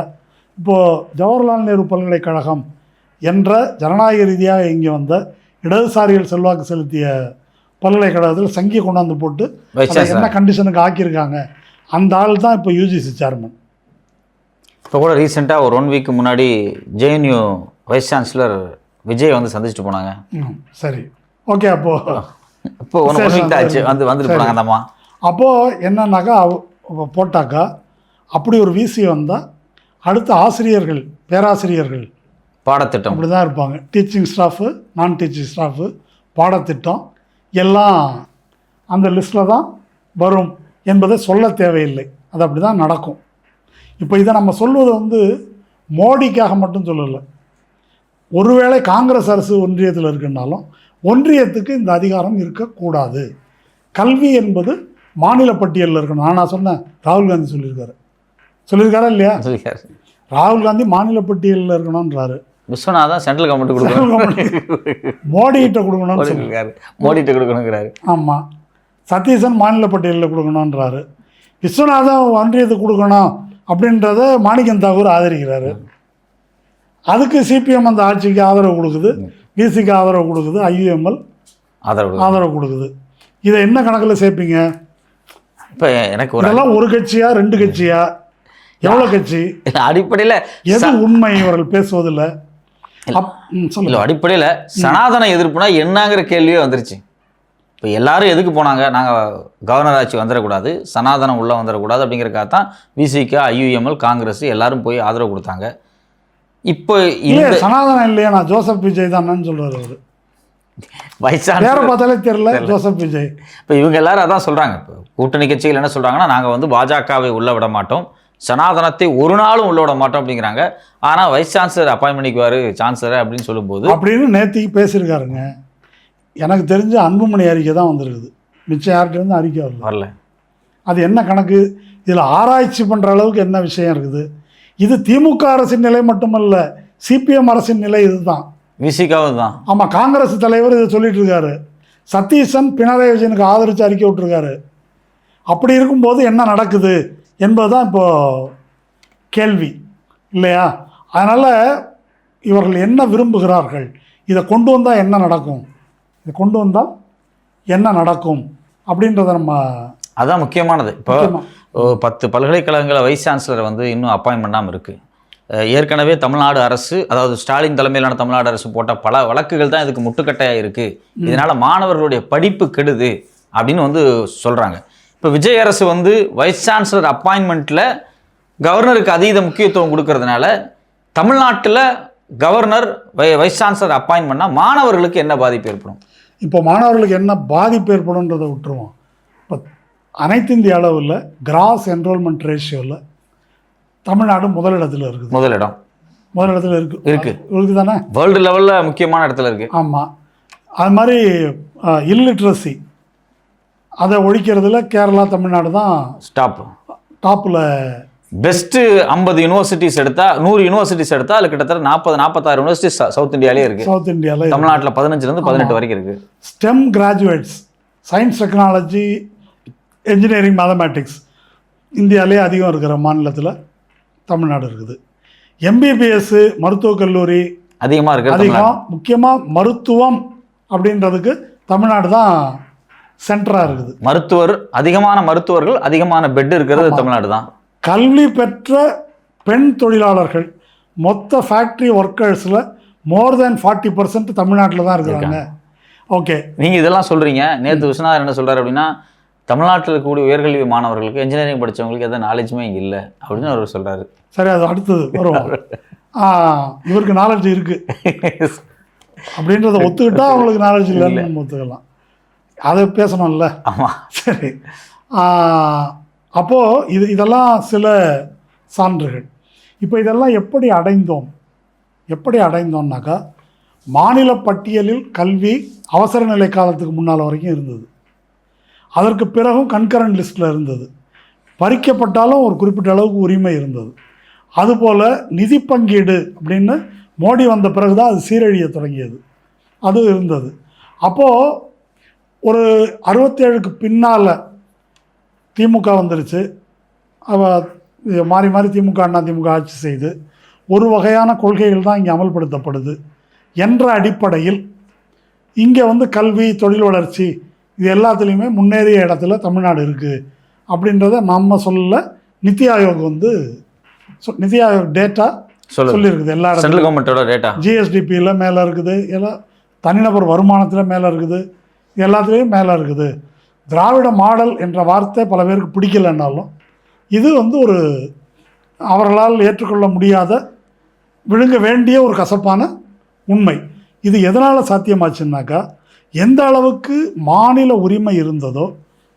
Speaker 2: இப்போது ஜவஹர்லால் நேரு பல்கலைக்கழகம் என்ற ஜனநாயக ரீதியாக இங்கே வந்த இடதுசாரிகள் செல்வாக்கு செலுத்திய பல்கலைக்கழகத்தில் சங்கியை கொண்டாந்து போட்டு என்ன கண்டிஷனுக்கு ஆக்கியிருக்காங்க, அந்த ஆள் தான் இப்போ யூஜிசி சேர்மன்.
Speaker 1: இப்போ கூட ரீசெண்டாக ஒரு 1 வீக் முன்னாடி ஜேஎன்யூ வைஸ் சான்சலர் விஜய் வந்து சந்திச்சுட்டு போனாங்க.
Speaker 2: சரி, ஓகே. அப்போது
Speaker 1: இப்போ 1 வீக் ஆச்சு வந்துட்டு போனாங்க அந்தம்மா.
Speaker 2: அப்போது என்னன்னாக்கா போட்டாக்கா அப்படி ஒரு விசி வந்தால் அடுத்த ஆசிரியர்கள், பேராசிரியர்கள்
Speaker 1: பாடத்திட்டம்
Speaker 2: அப்படி தான் இருப்பாங்க. டீச்சிங் ஸ்டாஃபு, நான் டீச்சிங் ஸ்டாஃபு, பாடத்திட்டம் எல்லாம் அந்த லிஸ்ட்டில் தான் வரும் என்பதை சொல்ல தேவையில்லை. அது அப்படி தான் நடக்கும். இப்போ இதை நம்ம சொல்வது வந்து மோடிக்காக மட்டும் சொல்லலை. ஒருவேளை காங்கிரஸ் அரசு ஒன்றியத்தில் இருக்குன்னாலும் ஒன்றியத்துக்கு இந்த அதிகாரம் இருக்கக்கூடாது. கல்வி என்பது மாநில பட்டியலில் இருக்கணும். நான் சொன்னேன், ராகுல் காந்தி சொல்லியிருக்காரா இல்லையா? ராகுல் காந்தி மாநில பட்டியலில் இருக்கணும்ன்றாரு.
Speaker 1: விஸ்வநாதன் சென்ட்ரல் கவர்மெண்ட் கொடுக்கணும்,
Speaker 2: மோடிகிட்ட கொடுக்கணும்னு சொல்லியிருக்காரு.
Speaker 1: மோடிகிட்ட கொடுக்கணுங்கிறாரு.
Speaker 2: ஆமாம், சதீசன் மாநில பட்டியலில் கொடுக்கணுன்றாரு. விஸ்வநாதன் ஒன்றியத்துக்கு கொடுக்கணும் அப்படின்றத மாணிக்கம் தாகூர் ஆதரிக்கிறாரு. அதுக்கு சிபிஎம் அந்த ஆட்சிக்கு ஆதரவு கொடுக்குது, விசிக்கு ஆதரவு கொடுக்குது, ஐயுஎம்எல் ஆதரவு கொடுக்குது. இதை என்ன கணக்கில் சேர்ப்பீங்க?
Speaker 1: இப்போ எனக்கு
Speaker 2: இதெல்லாம் ஒரு கட்சியா 2 கட்சியா எவ்வளோ கட்சி?
Speaker 1: அடிப்படையில்
Speaker 2: எது உண்மை இவர்கள் பேசுவதில்லை?
Speaker 1: இல்லை, அடிப்படையில் சனாதன எதிர்ப்புனா என்னங்கிற கேள்வியே வந்துருச்சு. இப்போ எல்லாரும் எதுக்கு போனாங்க? நாங்கள் கவர்னர் ஆட்சி வந்துடக்கூடாது, சனாதனம் உள்ளே வந்துடக்கூடாது அப்படிங்கிறக்காக தான் விசிக, ஐயுஎம்எல், காங்கிரஸ் எல்லாரும் போய் ஆதரவு கொடுத்தாங்க. இப்போ
Speaker 2: இல்லை சனாதனம் இல்லையா, நான் ஜோசப் விஜய் தானேன்னு சொல்கிறார் அவர். வேற பார்த்தாலே தெரியல ஜோசப் விஜய்.
Speaker 1: இப்போ இவங்க எல்லாரும் அதான் சொல்கிறாங்க. இப்போ கூட்டணி கட்சிகள் என்ன சொல்கிறாங்கன்னா, நாங்கள் வந்து பாஜகவை உள்ள விட மாட்டோம், சனாதனத்தை ஒரு நாளும் உள்ள விட மாட்டோம் அப்படிங்கிறாங்க. ஆனால் வைஸ் சான்சலர் அப்பாயின்ட் பண்ணிக்குவார் சான்சலர் அப்படின்னு சொல்லும்போது
Speaker 2: அப்படின்னு நேற்றுக்கு பேசியிருக்காருங்க. எனக்கு தெரிஞ்ச அன்புமணி அறிக்கை தான் வந்திருக்குது, மிச்சம் யார்கிட்ட அறிக்கை வரல. அது என்ன கணக்கு? இதில் ஆராய்ச்சி பண்ணுற அளவுக்கு என்ன விஷயம் இருக்குது? இது திமுக அரசின் நிலை மட்டுமல்ல, சிபிஎம் அரசின் நிலை இதுதான்,
Speaker 1: விசிகாவும் தான்.
Speaker 2: ஆமாம், காங்கிரஸ் தலைவர் இதை சொல்லிட்டு இருக்காரு. சதீசன் பினராயி விஜயனுக்கு ஆதரித்து அறிக்கை விட்டுருக்காரு. அப்படி இருக்கும்போது என்ன நடக்குது என்பதுதான் இப்போ கேள்வி இல்லையா? அதனால் இவர்கள் என்ன விரும்புகிறார்கள், இதை கொண்டு வந்தால் என்ன நடக்கும், இதை கொண்டு வந்தால் என்ன நடக்கும் அப்படின்றத நம்ம,
Speaker 1: அதுதான் முக்கியமானது. இப்போ 10 பல்கலைக்கழகங்களை வைஸ் சான்சலரை வந்து இன்னும் அப்பாயின்ட் பண்ணாமல் இருக்குது. ஏற்கனவே தமிழ்நாடு அரசு, அதாவது ஸ்டாலின் தலைமையிலான தமிழ்நாடு அரசு போட்ட பல வழக்குகள் தான் இதுக்கு முட்டுக்கட்டையாக இருக்குது. இதனால் மாணவர்களுடைய படிப்பு கெடுது அப்படின்னு வந்து சொல்கிறாங்க. இப்போ விஜய் அரசு வந்து வைஸ் சான்சலர் அப்பாயின்மெண்ட்டில் கவர்னருக்கு அதீத முக்கியத்துவம் கொடுக்கறதுனால தமிழ்நாட்டில் கவர்னர் வைஸ் சான்சலர் அப்பாயின்ட் பண்ணால் மாணவர்களுக்கு என்ன பாதிப்பு ஏற்படும்?
Speaker 2: இப்போ மாணவர்களுக்கு என்ன பாதிப்பு ஏற்படும்ன்றதை விட்டுருவோம். இப்போ அனைத்து இந்திய அளவில் கிராஸ் என்ரோல்மெண்ட் ரேஷியோவில் தமிழ்நாடு முதலிடத்தில் இருக்குது. முதலிடத்தில் இருக்குது தானே?
Speaker 1: வேர்ல்டு லெவலில் முக்கியமான இடத்துல இருக்குது.
Speaker 2: ஆமாம். அது மாதிரி இல்லிட்ரஸி அதை ஒழிக்கிறதுல கேரளா, தமிழ்நாடு தான் டாப்பில்.
Speaker 1: பெஸ்ட்டு 50 யூனிவர்சிட்டிஸ் எடுத்தால், 100 யூனிவர்சிட்டிஸ் எடுத்தால் அதில் கிட்டத்தட்ட 40-46 யூனிவர்சிட்டிஸ் சவுத் இந்தியாவிலே இருக்குது.
Speaker 2: சவுத் இந்தியாவில்
Speaker 1: தமிழ்நாட்டில் 15 to 18 வரைக்கும் இருக்குது.
Speaker 2: Stem graduates, science, technology, engineering, mathematics இந்தியாவிலே அதிகம் இருக்கிற மாநிலத்தில் தமிழ்நாடு இருக்குது. எம்பிபிஎஸ் மருத்துவக் கல்லூரி
Speaker 1: அதிகமாக இருக்குது.
Speaker 2: அதிகம், முக்கியமாக மருத்துவம் அப்படின்றதுக்கு தமிழ்நாடு தான் சென்டராக இருக்குது.
Speaker 1: அதிகமான மருத்துவர்கள், அதிகமான பெட் இருக்கிறது தமிழ்நாடு தான்.
Speaker 2: கல்வி பெற்ற பெண் தொழிலாளர்கள் மொத்த ஃபேக்ட்ரி ஒர்க்கர்ஸில் மோர் தென் 40% தமிழ்நாட்டில் தான் இருக்கிறாங்க. ஓகே,
Speaker 1: நீங்கள் இதெல்லாம் சொல்கிறீங்க. நேற்று விஸ்வநாதன் என்ன சொல்கிறார் அப்படின்னா, தமிழ்நாட்டில் இருக்கக்கூடிய உயர்கல்வி மாணவர்களுக்கு, இன்ஜினியரிங் படித்தவங்களுக்கு எந்த நாலேஜுமே இங்கே இல்லை அப்படின்னு அவர் சொல்கிறாரு.
Speaker 2: சரி, அது அடுத்தது வரும். இவருக்கு நாலேஜ் இருக்குது அப்படின்றத ஒத்துக்கிட்டா அவங்களுக்கு நாலேஜ் இல்லைன்னு நம்ம ஒத்துக்கலாம். அதை பேசணும்ல.
Speaker 1: ஆமாம்,
Speaker 2: சரி. அப்போது இதெல்லாம் சில சான்றுகள். இப்போ இதெல்லாம் எப்படி அடைந்தோம்னாக்கா, மாநில பட்டியலில் கல்வி அவசர நிலை காலத்துக்கு முன்னால் வரைக்கும் இருந்தது. அதற்கு பிறகும் கன்கரண்ட் லிஸ்ட்டில் இருந்தது. பறிக்கப்பட்டாலும் ஒரு குறிப்பிட்ட அளவுக்கு உரிமை இருந்தது. அதுபோல் நிதி பங்கீடு அப்படின்னு மோடி வந்த பிறகு தான் அது சீரழிய தொடங்கியது. அது இருந்தது. அப்போது ஒரு 67க்கு பின்னால் திமுக வந்துருச்சு. மாறி மாறி திமுக, அண்ணா திமுக ஆட்சி செய்து ஒரு வகையான கொள்கைகள் தான் இங்கே அமல்படுத்தப்படுது என்ற அடிப்படையில் இங்கே வந்து கல்வி, தொழில் வளர்ச்சி இது எல்லாத்துலேயுமே முன்னேறிய இடத்துல தமிழ்நாடு இருக்குது அப்படின்றத நம்ம சொல்லல. நித்தி ஆயோக் வந்து நித்தி ஆயோக் டேட்டா சொல்லியிருக்குது. எல்லா
Speaker 1: சென்ட்ரல் கவர்மெண்ட்டோட டேட்டா
Speaker 2: ஜிஎஸ்டிபியில் மேலே இருக்குது, எல்லாம் தனிநபர் வருமானத்தில் மேலே இருக்குது, எல்லாத்துலேயும் மேலே இருக்குது. திராவிட மாடல் என்ற வார்த்தை பல பேருக்கு பிடிக்கலைன்னாலும் இது வந்து ஒரு அவர்களால் ஏற்றுக்கொள்ள முடியாத, விழுங்க வேண்டிய ஒரு கசப்பான உண்மை. இது எதனால் சாத்தியமாச்சுன்னாக்கா, எந்த அளவுக்கு மாநில உரிமை இருந்ததோ,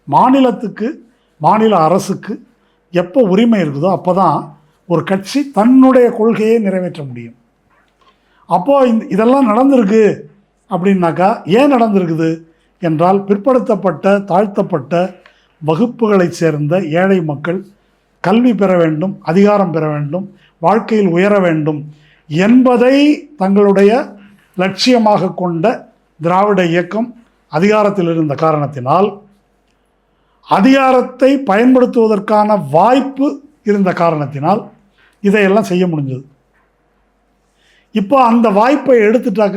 Speaker 2: மாநிலத்துக்கு, மாநில அரசுக்கு எப்போ உரிமை இருக்குதோ அப்போ தான் ஒரு கட்சி தன்னுடைய கொள்கையை நிறைவேற்ற முடியும். அப்போது இதெல்லாம் நடந்திருக்கு அப்படின்னாக்கா, ஏன் நடந்திருக்குது என்றால், பிற்படுத்தப்பட்ட, தாழ்த்தப்பட்ட வகுப்புகளை சேர்ந்த ஏழை மக்கள் கல்வி பெற வேண்டும், அதிகாரம் பெற வேண்டும், வாழ்க்கையில் உயர வேண்டும் என்பதை தங்களுடைய லட்சியமாக கொண்ட திராவிட இயக்கம் அதிகாரத்தில் இருந்த காரணத்தினால் அதிகாரத்தை பயன்படுத்துவதற்கான வாய்ப்பு இருந்த காரணத்தினால் இதையெல்லாம் செய்ய முடிஞ்சது. இப்போ அந்த வாய்ப்பை எடுத்துட்டாக்க,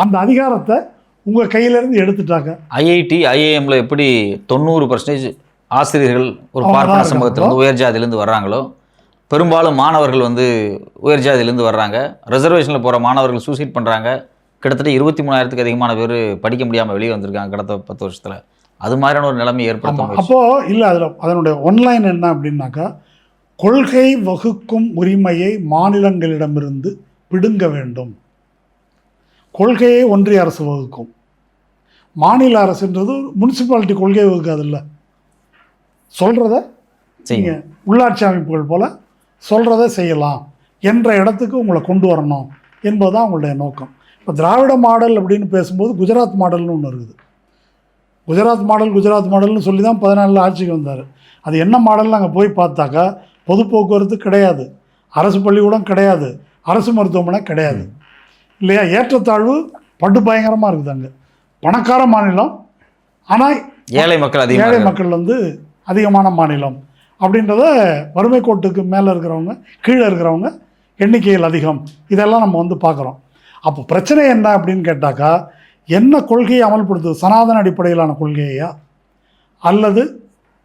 Speaker 2: அந்த அதிகாரத்தை உங்கள் கையிலேருந்து எடுத்துட்டாக்க.
Speaker 1: ஐஐடி ஐஏஎம்ல எப்படி 90% ஆசிரியர்கள் ஒரு பார்ப்பன சமூகத்திலேருந்து உயர் ஜாதியிலேருந்து வர்றாங்களோ, பெரும்பாலும் மாணவர்கள் வந்து உயர் ஜாதியிலேருந்து வர்றாங்க. ரிசர்வேஷனில் போகிற மாணவர்கள் சூசைட் பண்ணுறாங்க. கிட்டத்தட்ட 23,000க்கு அதிகமான பேர் படிக்க முடியாமல் வெளியே வந்திருக்காங்க கடந்த 10 வருஷத்தில். அது மாதிரியான ஒரு நிலைமை ஏற்படுத்தும்.
Speaker 2: அப்போது இல்லை, அதனுடைய ஒன்லைன் என்ன அப்படின்னாக்கா, கொள்கை வகுக்கும் உரிமையை மாநிலங்களிடமிருந்து பிடுங்க வேண்டும். கொள்கையை ஒன்றிய அரசு வகுக்கும். மாநில அரசுன்றது முனிசிபாலிட்டி கொள்கை வகுக்காதில்ல. சொல்கிறத நீங்கள் உள்ளாட்சி அமைப்புகள் போல் சொல்கிறத செய்யலாம் என்ற இடத்துக்கு உங்களை கொண்டு வரணும் என்பதுதான் அவங்களுடைய நோக்கம். இப்போ திராவிட மாடல் அப்படின்னு பேசும்போது குஜராத் மாடல்னு ஒன்று இருக்குது. குஜராத் மாடல்னு சொல்லி தான் 14 ஆட்சிக்கு வந்தார். அது என்ன மாடல்னு அங்கே போய் பார்த்தாக்கா, பொது போக்குவரத்து கிடையாது, அரசு பள்ளிக்கூடம் கிடையாது, அரசு மருத்துவமனை கிடையாது, இல்லையா? ஏற்றத்தாழ்வு படு பயங்கரமாக இருக்குது அங்கே. பணக்கார மாநிலம், ஆனால்
Speaker 1: ஏழை மக்கள்
Speaker 2: வந்து அதிகமான மாநிலம் அப்படின்றத வறுமை கோட்டுக்கு மேலே இருக்கிறவங்க, கீழே இருக்கிறவங்க எண்ணிக்கையில் அதிகம். இதெல்லாம் நம்ம வந்து பார்க்குறோம். அப்போ பிரச்சனை என்ன அப்படின்னு கேட்டாக்கா, என்ன கொள்கையை அமல்படுத்துது? சனாதன அடிப்படையிலான கொள்கையா, அல்லது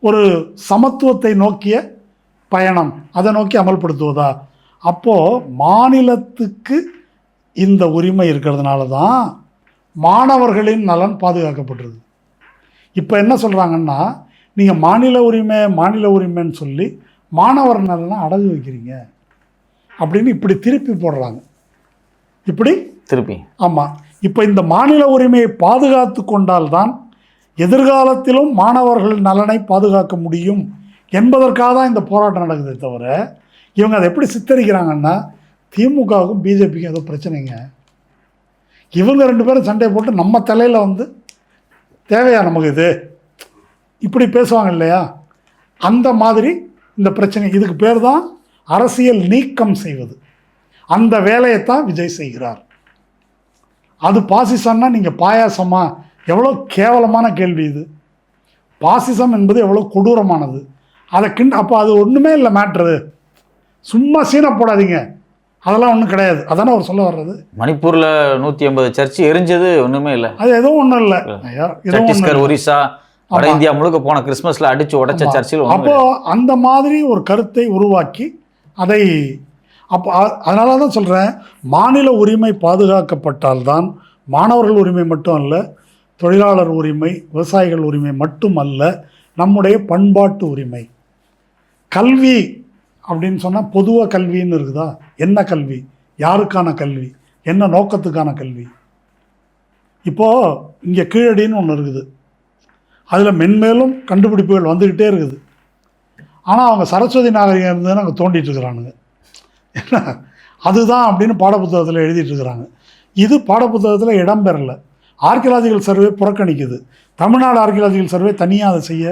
Speaker 2: ஒரு சமத்துவத்தை நோக்கிய பயணம், அதை நோக்கி அமல்படுத்துவதா? அப்போது மாநிலத்துக்கு இந்த உரிமை இருக்கிறதுனால தான் மாணவர்களின் நலன் பாதுகாக்கப்பட்டிருக்கு. இப்போ என்ன சொல்கிறாங்கன்னா, நீங்கள் மாநில உரிமைன்னு சொல்லி மாணவர் நலனை அடகு வைக்கிறீங்க அப்படின்னு இப்படி திருப்பி போடுறாங்க. ஆமாம். இப்போ இந்த மாநில உரிமையை பாதுகாத்து கொண்டால்தான் எதிர்காலத்திலும் மாணவர்கள் நலனை பாதுகாக்க முடியும் என்பதற்காக தான் இந்த போராட்டம் நடக்குதே தவிர, இவங்க அதை எப்படி சித்தரிக்கிறாங்கன்னா, திமுகவுக்கும் பிஜேபிக்கும் ஏதோ பிரச்சனைங்க, இவங்க 2 பேரும் சண்டை போட்டு நம்ம தலையில் வந்து தேவையா நமக்கு இது, இப்படி பேசுவாங்க இல்லையா? அந்த மாதிரி இந்த பிரச்சனை. இதுக்கு பேர் தான் அரசியல் நீக்கம் செய்வது. அந்த வேலையைத்தான் விஜய் செய்கிறார். அது பாசிசம்னா நீங்கள் பாயாசமா? எவ்வளோ கேவலமான கேள்வி இது. பாசிசம் என்பது எவ்வளோ கொடூரமானது. அதை அப்போ அது ஒன்றுமே இல்லை மேட்ரு. சும்மா சீனை போடாதீங்க, அதெல்லாம் ஒன்றும் கிடையாது. அதானே அவர் சொல்ல வர்றது.
Speaker 1: மணிப்பூரில் 150 சர்ச்சு எரிஞ்சது ஒன்றுமே இல்லை.
Speaker 2: அது எதுவும் ஒன்றும் இல்லை.
Speaker 1: சத்தீஸ்கர், ஒரிசா, வட இந்தியா முழுக்க போன கிறிஸ்மஸில் அடித்து உடைச்ச சர்ச்சில்.
Speaker 2: அப்போது அந்த மாதிரி ஒரு கருத்தை உருவாக்கி அதை அப்போ அதனால தான் சொல்கிறேன், மாநில உரிமை பாதுகாக்கப்பட்டால்தான் மாணவர்கள் உரிமை மட்டும் அல்ல, தொழிலாளர் உரிமை, விவசாயிகள் உரிமை மட்டும் அல்ல, நம்முடைய பண்பாட்டு உரிமை. கல்வி அப்படின்னு சொன்னால் பொதுவாக கல்வின்னு இருக்குதா? என்ன கல்வி, யாருக்கான கல்வி, என்ன நோக்கத்துக்கான கல்வி? இப்போது இங்கே கீழடின்னு ஒன்று இருக்குது, அதில் மென்மேலும் கண்டுபிடிப்புகள் வந்துக்கிட்டே இருக்குது. ஆனால் அவங்க சரஸ்வதி நாகரிகம் இருந்ததுன்னு அங்கே தோண்டிட்டு இருக்கிறானுங்க. என்ன அதுதான் அப்படின்னு பாடப்புத்தகத்தில் எழுதிட்டுருக்கிறாங்க. இது பாடப்புத்தகத்தில் இடம்பெறலை. ஆர்கியலாஜிக்கல் சர்வே புறக்கணிக்குது. தமிழ்நாடு ஆர்கியலாஜிக்கல் சர்வே தனியாக அதை செய்ய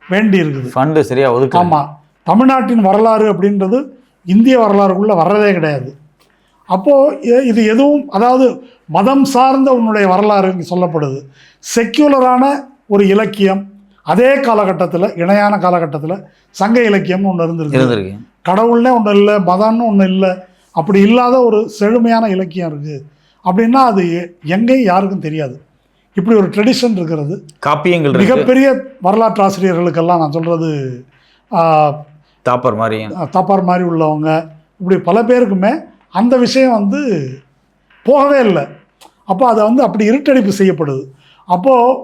Speaker 2: வேண்டி இருக்குது.
Speaker 1: ஃபண்டு சரியாக ஒதுக்கு.
Speaker 2: ஆமாம், தமிழ்நாட்டின் வரலாறு அப்படின்றது இந்திய வரலாறுக்குள்ளே வர்றதே கிடையாது. அப்போது இது எதுவும், அதாவது மதம் சார்ந்த உன்னுடைய வரலாறு இங்கே சொல்லப்படுது. செக்யூலரான ஒரு இலக்கியம் அதே காலகட்டத்தில், இணையான காலகட்டத்தில் சங்க இலக்கியம்னு ஒன்று இருந்திருக்கு. கடவுள்னே ஒன்று இல்லை, மதம்னு ஒன்று இல்லை, அப்படி இல்லாத ஒரு செழுமையான இலக்கியம் இருக்குது அப்படின்னா அது எங்கேயும் யாருக்கும் தெரியாது. இப்படி ஒரு ட்ரெடிஷன் இருக்கிறது.
Speaker 1: காப்பியங்கள்
Speaker 2: மிகப்பெரிய வரலாற்று ஆசிரியர்களுக்கெல்லாம் நான் சொல்கிறது, தாப்பார் மாதிரி உள்ளவங்க, இப்படி பல பேருக்குமே அந்த விஷயம் வந்து போகவே இல்லை. அப்போ அதை வந்து அப்படி இருட்டடிப்பு செய்யப்படுது. அப்போது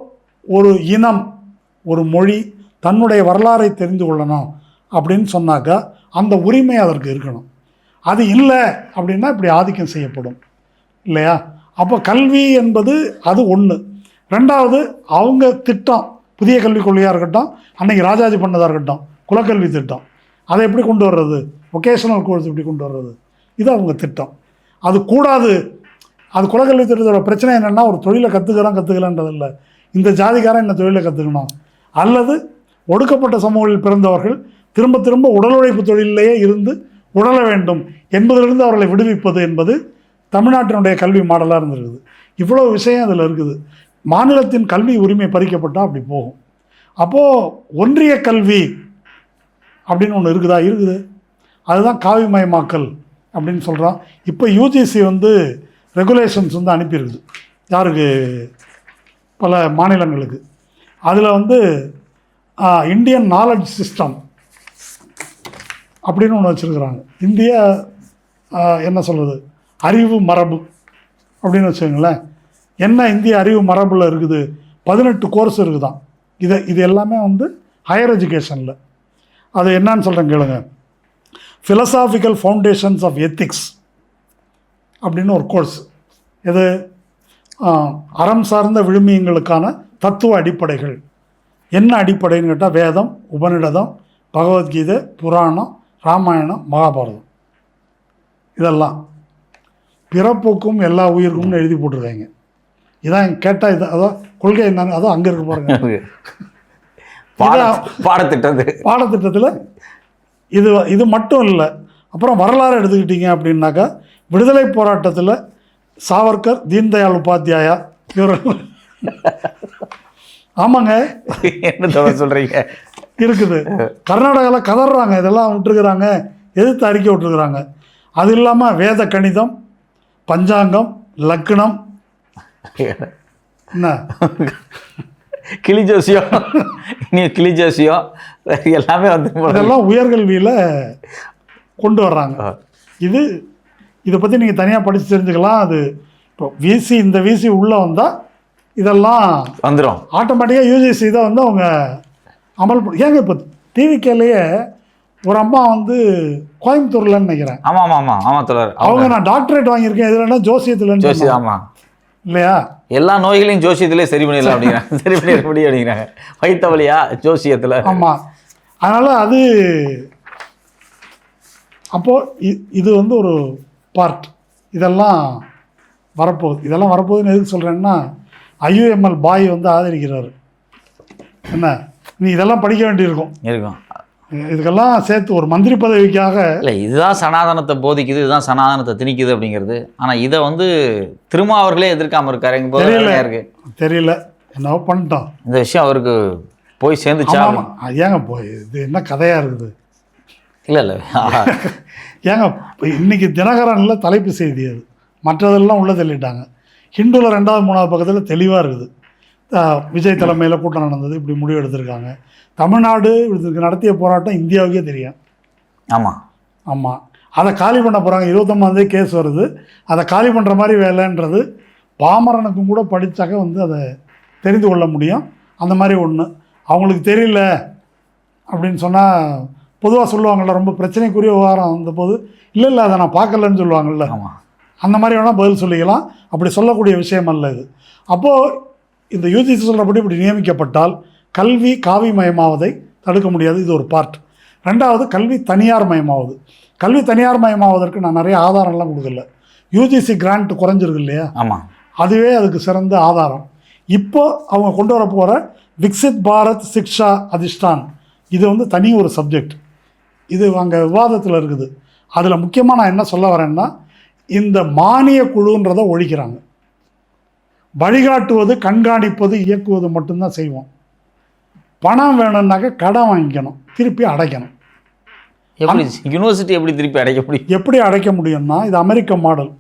Speaker 2: ஒரு இனம், ஒரு மொழி தன்னுடைய வரலாறை தெரிந்து கொள்ளணும் அப்படின்னு சொன்னாக்கா அந்த உரிமை அதற்கு இருக்கணும். அது இல்லை அப்படின்னா இப்படி ஆதிக்கம் செய்யப்படும் இல்லையா? அப்போ கல்வி என்பது அது ஒன்று. ரெண்டாவது, அவங்க திட்டம், புதிய கல்விக் கொள்கையாக இருக்கட்டும், அன்றைக்கி ராஜாஜி பண்ணதாக இருக்கட்டும், குலக்கல்வி திட்டம், அதை எப்படி கொண்டு வர்றது, வொகேஷனல் கோர்ஸ் எப்படி கொண்டு வர்றது, இது அவங்க திட்டம். அது கூடாது. அது குலக்கல்வி திட்டத்தோட பிரச்சனை என்னென்னா, ஒரு தொழிலை கற்றுக்கலான்றதில்லை, இந்த ஜாதிக்காரன் இந்த தொழிலை கற்றுக்கணும், அல்லது ஒடுக்கப்பட்ட சமூகத்தில் பிறந்தவர்கள் திரும்ப திரும்ப உடல் உழைப்பு தொழிலேயே இருந்து உடல வேண்டும் என்பதிலிருந்து அவர்களை விடுவிப்பது என்பது தமிழ்நாட்டினுடைய கல்வி மாடலாக இருந்திருக்குது. இவ்வளோ விஷயம் அதில் இருக்குது. மாநிலத்தின் கல்வி உரிமை பறிக்கப்பட்டால் அப்படி போகும். அப்போது ஒன்றிய கல்வி அப்படின்னு ஒன்று இருக்குதா? இருக்குது. அதுதான் காவிமயமாக்கல் அப்படின்னு சொல்கிறோம். இப்போ யூஜிசி வந்து ரெகுலேஷன்ஸ் வந்து அனுப்பியிருக்குது. யாருக்கு? பல மாநிலங்களுக்கு. அதில் வந்து இந்தியன் நாலெட்ஜ் சிஸ்டம் அப்படின்னு ஒன்று வச்சுருக்குறாங்க. இந்திய என்ன சொல்கிறது, அறிவு மரபு அப்படின்னு வச்சுக்கோங்களேன். என்ன இந்திய அறிவு மரபில் இருக்குது? 18 கோர்ஸ் இருக்குதான். இது எல்லாமே வந்து ஹையர் எஜுகேஷனில். அது என்னன்னு சொல்கிறேன் கேளுங்க. ஃபிலசாபிக்கல் ஃபவுண்டேஷன்ஸ் ஆஃப் எத்திக்ஸ் அப்படின்னு ஒரு கோர்ஸ். இது அறம் சார்ந்த விழுமியங்களுக்கான தத்துவ அடிப்படைகள். என்ன அடிப்படைன்னு கேட்டால் வேதம், உபநிடதம், பகவத்கீதை, புராணம், ராமாயணம், மகாபாரதம். இதெல்லாம் பிறப்புக்கும் எல்லா உயிருக்கும்னு எழுதி போட்டிருக்காங்க. இதான் கேட்டால் இது அதான் கொள்கை என்னன்னு அதோ அங்கே இருக்க பாருங்க. பாடத்திட்டத்தில் இது மட்டும் இல்லை. அப்புறம் வரலாறு எடுத்துக்கிட்டீங்க அப்படின்னாக்கா, விடுதலை போராட்டத்தில் சாவர்கர், தீன்தயாள் உபாத்யாயா இவர்கள் ஆமாங்க,
Speaker 1: என்ன சொல்கிறீங்க,
Speaker 2: இருக்குது. கர்நாடகாவில் கதறாங்க, இதெல்லாம் விட்டுருக்குறாங்க, எதிர்த்து அறிக்கை விட்டுருக்குறாங்க. அது இல்லாமல் வேத கணிதம், பஞ்சாங்கம், லக்னம், என்ன
Speaker 1: கிளி ஜோசியம், கிளி ஜோசியம் எல்லாமே வந்து
Speaker 2: இதெல்லாம் உயர்கல்வியில் கொண்டு வர்றாங்க. இதை பற்றி நீங்கள் தனியாக படித்து தெரிஞ்சுக்கலாம். அது இப்போ இந்த விசி உள்ளே வந்தால் இதெல்லாம்
Speaker 1: வந்துடும்
Speaker 2: ஆட்டோமேட்டிக்காக. யூஜிசி தான் வந்து அவங்க அமல் ஏங்க இப்போ டிவிகேலேயே ஒரு அம்மா வந்து கோயம்புத்தூர்லன்னு நினைக்கிறேன்.
Speaker 1: ஆமாம் தொடர்.
Speaker 2: அவங்க நான் டாக்டரேட் வாங்கியிருக்கேன் எதுலன்னா ஜோசியத்தில்.
Speaker 1: ஆமாம்
Speaker 2: இல்லையா?
Speaker 1: எல்லா நோய்களையும் ஜோசியத்திலே சரி பண்ணிடலாம் அப்படிங்கிறாங்க. சரி பண்ணிட முடியும் அப்படிங்கிறாங்க. வைத்த வழியா ஜோசியத்தில்.
Speaker 2: ஆமாம். அதனால் அது அப்போது இது வந்து ஒரு பார்ட். இதெல்லாம் வரப்போகுதுன்னு எதுக்கு சொல்கிறேன்னா, ஐயுஎம்எல் பாய் வந்து ஆதரிக்கிறார். என்ன நீ இதெல்லாம் படிக்க வேண்டியிருக்கும். இதுக்கெல்லாம் சேர்த்து ஒரு மந்திரி பதவிக்காக
Speaker 1: இல்லை, இதுதான் சனாதனத்தை போதிக்குது, இதுதான் சனாதனத்தை திணிக்குது அப்படிங்கிறது. ஆனால் இதை வந்து திருமாவர்களே எதிர்க்காமல் இருக்காரு.
Speaker 2: தெரியல என்னவோ பண்ணிட்டோம்.
Speaker 1: இந்த விஷயம் அவருக்கு போய் சேர்ந்துச்சா?
Speaker 2: ஏங்க போய் இது என்ன கதையாக இருக்குது?
Speaker 1: இல்லை
Speaker 2: ஏங்க இன்னைக்கு தினகரனில் தலைப்பு செய்தி அது, மற்றதெல்லாம் உள்ளே தள்ளிட்டாங்க. ஹிந்துவில் 2வது 3வது பக்கத்தில் தெளிவாக இருக்குது. விஜய் தலைமையில் கூட்டம் நடந்தது, இப்படி முடிவு எடுத்திருக்காங்க. தமிழ்நாடு இதுக்கு நடத்திய போராட்டம் இந்தியாவுக்கே தெரியும். ஆமாம். அதை காலி பண்ண போகிறாங்க. 29ஆம் கேஸ் வருது. அதை காலி பண்ணுற மாதிரி வேலைன்றது பாமரனுக்கும் கூட படித்தாக்க வந்து அதை தெரிந்து கொள்ள முடியும். அந்த மாதிரி ஒன்று அவங்களுக்கு தெரியல அப்படின்னு சொன்னால் பொதுவாக சொல்லுவாங்கள்ல, ரொம்ப பிரச்சனைக்குரிய விவகாரம் வந்தபோது இல்லை அதை நான் பார்க்கலன்னு சொல்லுவாங்கள்ல, அந்த மாதிரி வேணால் பதில் சொல்லிக்கலாம். அப்படி சொல்லக்கூடிய விஷயம் அல்ல இது. அப்போது இந்த யூஜிசி சொல்கிறபடி இப்படி நியமிக்கப்பட்டால் கல்வி காவிமயமாவதை தடுக்க முடியாது. இது ஒரு பார்ட். 2வது கல்வி தனியார் மயமாவது. கல்வி தனியார் மயமாவதற்கு நான் நிறைய ஆதாரம்லாம் கொடுக்கல. யூஜிசி கிராண்ட் குறைஞ்சிருக்கு இல்லையா? அதுவே அதுக்கு சிறந்த ஆதாரம். இப்போ அவங்க கொண்டு வர போகிற விக்சித் பாரத் சிக்ஷா அதிஷ்டான், இது வந்து தனி ஒரு சப்ஜெக்ட். இது அங்கே விவாதத்தில் இருக்குது. அதில் முக்கியமாக நான் என்ன சொல்ல வரேன்னா, இந்த மானிய குழுன்றதை ஒழிக்கிறாங்க. வழிகாட்டுவது, கண்காணிப்பது, இயக்குவது மட்டும்தான் செய்வோம். பணம் வேணும்னாக்க கடன் வாங்கிக்கணும், திருப்பி அடைக்கணும்.
Speaker 1: யூனிவர்சிட்டி எப்படி திருப்பி அடைக்க முடியும்?
Speaker 2: எப்படி அடைக்க முடியும்னா, இது அமெரிக்க மாடல்.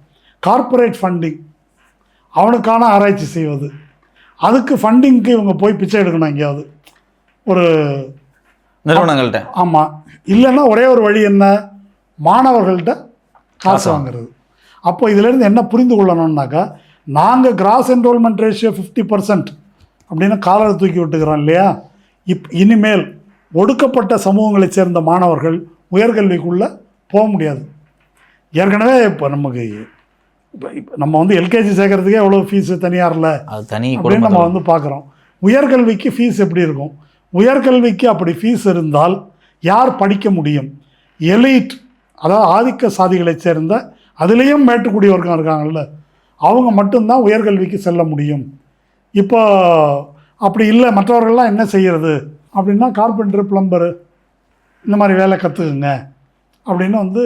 Speaker 2: கார்ப்பரேட் ஃபண்டிங், அவனுக்கான ஆராய்ச்சி செய்வது. அதுக்கு ஃபண்டிங்க்கு இவங்க போய் பிச்சை எடுக்கணும் எங்கேயாவது ஒரு
Speaker 1: நிறுவனங்கள்கிட்ட.
Speaker 2: ஆமாம். இல்லைன்னா ஒரே ஒரு வழி என்ன, மாணவர்கள்ட்ட காசு வாங்குறது. அப்போ இதிலேருந்து என்ன புரிந்து கொள்ளணும்னாக்கா, நாங்கள் கிராஸ் என்ரோல்மெண்ட் ரேஷியோ 50% அப்படின்னு காலரை தூக்கி விட்டுக்கிறோம் இல்லையா? இனிமேல் ஒடுக்கப்பட்ட சமூகங்களை சேர்ந்த மாணவர்கள் உயர்கல்விக்குள்ளே போக முடியாது. ஏற்கனவே இப்போ நம்ம வந்து எல்கேஜி சேர்க்கறதுக்கே எவ்வளோ ஃபீஸு தனியாரில் அப்படின்னு நம்ம வந்து பார்க்குறோம். உயர்கல்விக்கு ஃபீஸ் எப்படி இருக்கும்? உயர்கல்விக்கு அப்படி ஃபீஸ் இருந்தால் யார் படிக்க முடியும்? எலிட், அதாவது ஆதிக்க சாதிகளை சேர்ந்த, அதுலேயும் மேட்டுக்குடியவர்கள் இருக்காங்கல்ல, அவங்க மட்டும்தான் உயர்கல்விக்கு செல்ல முடியும். இப்போ அப்படி இல்லை, மற்றவர்கள்லாம் என்ன செய்கிறது அப்படின்னா, கார்பெண்டர், பிளம்பரு இந்த மாதிரி வேலை கற்றுக்குங்க அப்படின்னு வந்து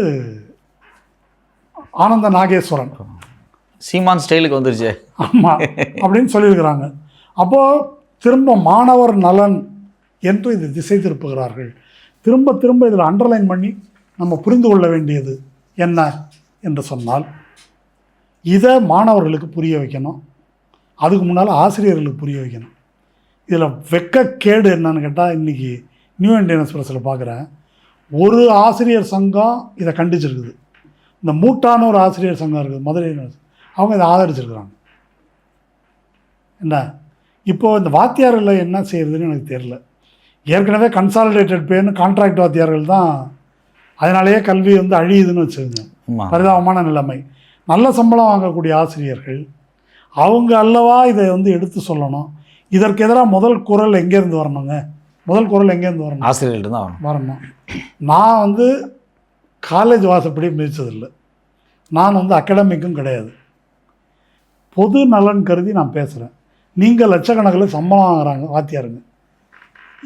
Speaker 2: ஆனந்த நாகேஸ்வரன்
Speaker 1: சீமான் ஸ்டைலுக்கு வந்துருச்சு.
Speaker 2: ஆமாம் அப்படின்னு சொல்லியிருக்கிறாங்க. அப்போது திரும்ப மாணவர் நலன் என்று இதை திசை திருப்புகிறார்கள். திரும்ப திரும்ப இதில் அண்டர்லைன் பண்ணி நம்ம புரிந்து கொள்ள வேண்டியது என்ன என்று சொன்னால், இதை மாணவர்களுக்கு புரிய வைக்கணும், அதுக்கு முன்னால் ஆசிரியர்களுக்கு புரிய வைக்கணும். இதில் வெட்கக்கேடு என்னன்னு கேட்டால், இன்றைக்கி நியூ இண்டியன் எக்ஸ்பிரஸில் பார்க்குறேன், ஒரு ஆசிரியர் சங்கம் இதை கண்டிச்சிருக்குது. இந்த மூட்டான ஒரு ஆசிரியர் சங்கம் இருக்குது மதுரை யூனிவர்சிட்டி, அவங்க இதை ஆதரிச்சிருக்கிறாங்க. என்ன இப்போது இந்த வாத்தியார்கள் என்ன செய்கிறதுன்னு எனக்கு தெரியல. ஏற்கனவே கன்சாலிடேட்டட் பேன்னு கான்ட்ராக்ட் வாத்தியார்கள் தான், அதனாலேயே கல்வி வந்து அழியுதுன்னு வச்சுக்கோங்க. பரிதாபமான நிலைமை. நல்ல சம்பளம் வாங்கக்கூடிய ஆசிரியர்கள் அவங்க அல்லவா இதை வந்து எடுத்து சொல்லணும். இதற்கு எதிராக முதல் குரல் எங்கேருந்து வரணுங்க? முதல் குரல் எங்கேருந்து வரணும்?
Speaker 1: ஆசிரியர்கள்ட்ட தான்
Speaker 2: வரணும். நான் வந்து காலேஜ் வாசப்படி மிதித்ததில்லை, நான் வந்து அகாடமிக்கும் கிடையாது. பொது நலன் கருதி நான் பேசுகிறேன். நீங்கள் லட்சக்கணக்கில் சம்பளம் வாங்குறாங்க வாத்தியாருங்க,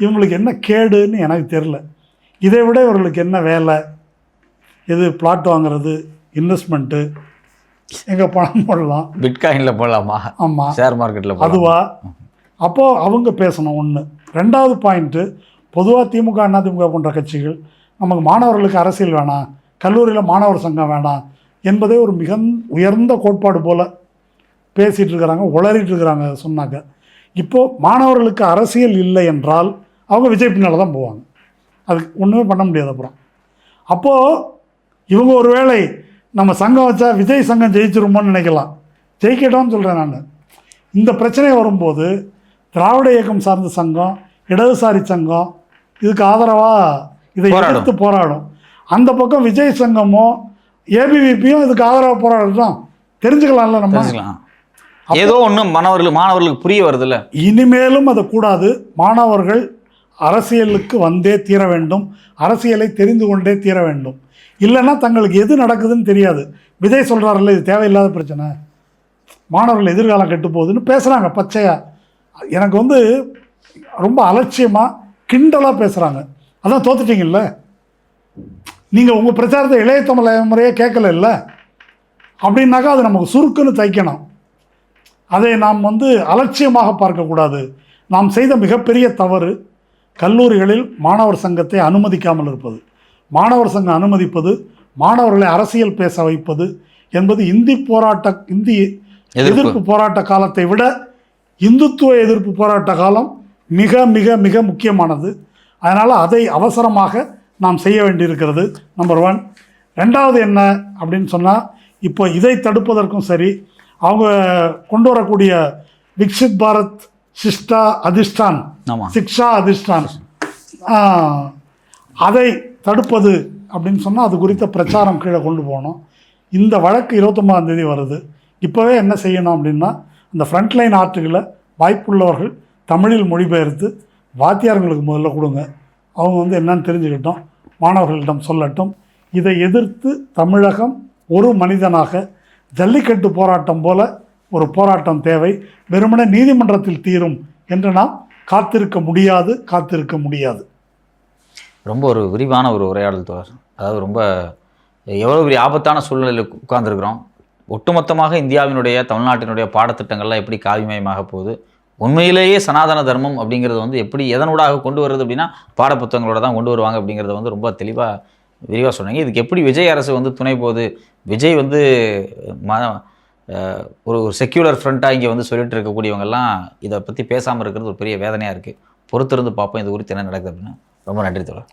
Speaker 2: இவங்களுக்கு என்ன கேடுன்னு எனக்கு தெரில. இதை விட இவர்களுக்கு என்ன வேலை? எது பிளாட் வாங்குறது, இன்வெஸ்ட்மெண்ட்டு, எங்கே பணம் போடலாம்,
Speaker 1: பிட்காயினில் போடலாமா,
Speaker 2: ஆமாம்
Speaker 1: ஷேர் மார்க்கெட்டில்
Speaker 2: அதுவா? அப்போது அவங்க பேசணும். ஒன்று. ரெண்டாவது பாயிண்ட்டு, பொதுவாக திமுக அதிமுக போன்ற கட்சிகள் நமக்கு மாணவர்களுக்கு அரசியல் வேணாம், கல்லூரியில் மாணவர் சங்கம் வேணாம் என்பதே ஒரு மிக உயர்ந்த கோட்பாடு போல் பேசிகிட்டு இருக்கிறாங்க, உளறிட்டு இருக்கிறாங்க. சொன்னாங்க இப்போது மாணவர்களுக்கு அரசியல் இல்லை என்றால் அவங்க விஜய் பின்னால் தான் போவாங்க, அதுக்கு ஒன்றுமே பண்ண முடியாது. அப்புறம் அப்போது இவங்க ஒரு வேளை நம்ம சங்கம் வச்சா விஜய் சங்கம் ஜெயிச்சிருமோன்னு நினைக்கலாம். ஜெயிக்கட்டும்னு சொல்கிறேன் நான். இந்த பிரச்சனை வரும்போது திராவிட இயக்கம் சார்ந்த சங்கம், இடதுசாரி சங்கம் இதுக்கு ஆதரவாக இதை எதிர்த்து போராடும். அந்த பக்கம் விஜய் சங்கமோ ஏபிவிபியும் இதுக்கு ஆதரவாக போராடுறோம். தெரிஞ்சுக்கலாம்ல நம்ம.
Speaker 1: ஏதோ ஒன்று மாணவர்களுக்கு புரிய வருதுல்ல.
Speaker 2: இனிமேலும் அது கூடாது. மாணவர்கள் அரசியலுக்கு வந்தே தீர வேண்டும், அரசியலை தெரிந்து கொண்டே தீர வேண்டும். இல்லைன்னா தங்களுக்கு எது நடக்குதுன்னு தெரியாது. விஜய் சொல்கிறாருல்ல, இது தேவையில்லாத பிரச்சனை, மாணவர்கள் எதிர்காலம் கெட்டு போகுதுன்னு பேசுகிறாங்க பச்சையாக. எனக்கு வந்து ரொம்ப அலட்சியமாக கிண்டலாக பேசுகிறாங்க. அதான் தோத்துட்டீங்கல்ல, நீங்கள் உங்கள் பிரச்சாரத்தை இளைய தலைமுறையே கேட்கல இல்லை அப்படின்னாக்கா அது நமக்கு சுருக்குன்னு தைக்கணும். அதை நாம் வந்து அலட்சியமாக பார்க்கக்கூடாது. நாம் செய்த மிகப்பெரிய தவறு கல்லூரிகளில் மாணவர் சங்கத்தை அனுமதிக்காமல் இருப்பது. மாணவர் சங்கம் அனுமதிப்பது, மாணவர்களை அரசியல் பேச வைப்பது என்பது இந்தி எதிர்ப்பு போராட்ட காலத்தை விட இந்துத்துவ எதிர்ப்பு போராட்ட காலம் மிக மிக மிக முக்கியமானது. அதனால் அதை அவசரமாக நாம் செய்ய வேண்டியிருக்கிறது. நம்பர் 1. ரெண்டாவது என்ன அப்படின்னு சொன்னால், இப்போ இதை தடுப்பதற்கும் சரி, அவங்க கொண்டு வரக்கூடிய விக்ஷித் பாரத் சிஷ்டா அதிஷ்டான், சிக்ஷா அதிஷ்டான், அதை தடுப்பது அப்படின்னு சொன்னால் அது குறித்த பிரச்சாரம் கீழே கொண்டு போகணும். இந்த வழக்கு 29ஆம் தேதி வருது. இப்போவே என்ன செய்யணும் அப்படின்னா, அந்த ஃப்ரண்ட்லைன் ஆர்ட்டுகளை வாய்ப்புள்ளவர்கள் தமிழில் மொழிபெயர்த்து வாத்தியார்களுக்கு முதல்ல கொடுங்க. அவங்க வந்து என்னன்னு தெரிஞ்சுக்கிட்டோம், மாணவர்களிடம் சொல்லட்டும். இதை எதிர்த்து தமிழகம் ஒரு மனிதனாக ஜல்லிக்கட்டு போராட்டம் போல ஒரு போராட்டம் தேவை. வெறுமனே நீதிமன்றத்தில் தீரும் என்று நாம் காத்திருக்க முடியாது.
Speaker 1: ரொம்ப ஒரு விரிவான ஒரு உரையாடல் தோழர். அதாவது ரொம்ப எவ்வளோ பெரிய ஆபத்தான சூழ்நிலையில் உட்கார்ந்துருக்குறோம். ஒட்டுமொத்தமாக இந்தியாவினுடைய தமிழ்நாட்டினுடைய பாடத்திட்டங்கள்லாம் எப்படி காவிமயமாக போகுது, உண்மையிலேயே சனாதன தர்மம் அப்படிங்கிறது வந்து எப்படி எதனூடாக கொண்டு வருது அப்படின்னா பாடப்புத்தகங்களோட தான் கொண்டு வருவாங்க அப்படிங்கிறத வந்து ரொம்ப தெளிவாக விரிவாக சொன்னாங்க. இதுக்கு எப்படி விஜய் அரசு வந்து துணை போகுது, விஜய் வந்து ஒரு செக்யூலர் ஃப்ரண்ட்டாக இங்கே வந்து சொல்லிட்டு இருக்கக்கூடியவங்கெல்லாம் இதை பற்றி பேசாமல் இருக்கிறது ஒரு பெரிய வேதனையாக இருக்குது. பொறுத்திருந்து பார்ப்போம் இது குறித்து என்ன நடக்குது அப்படின்னு. ரொம்ப நன்றி தோழர்.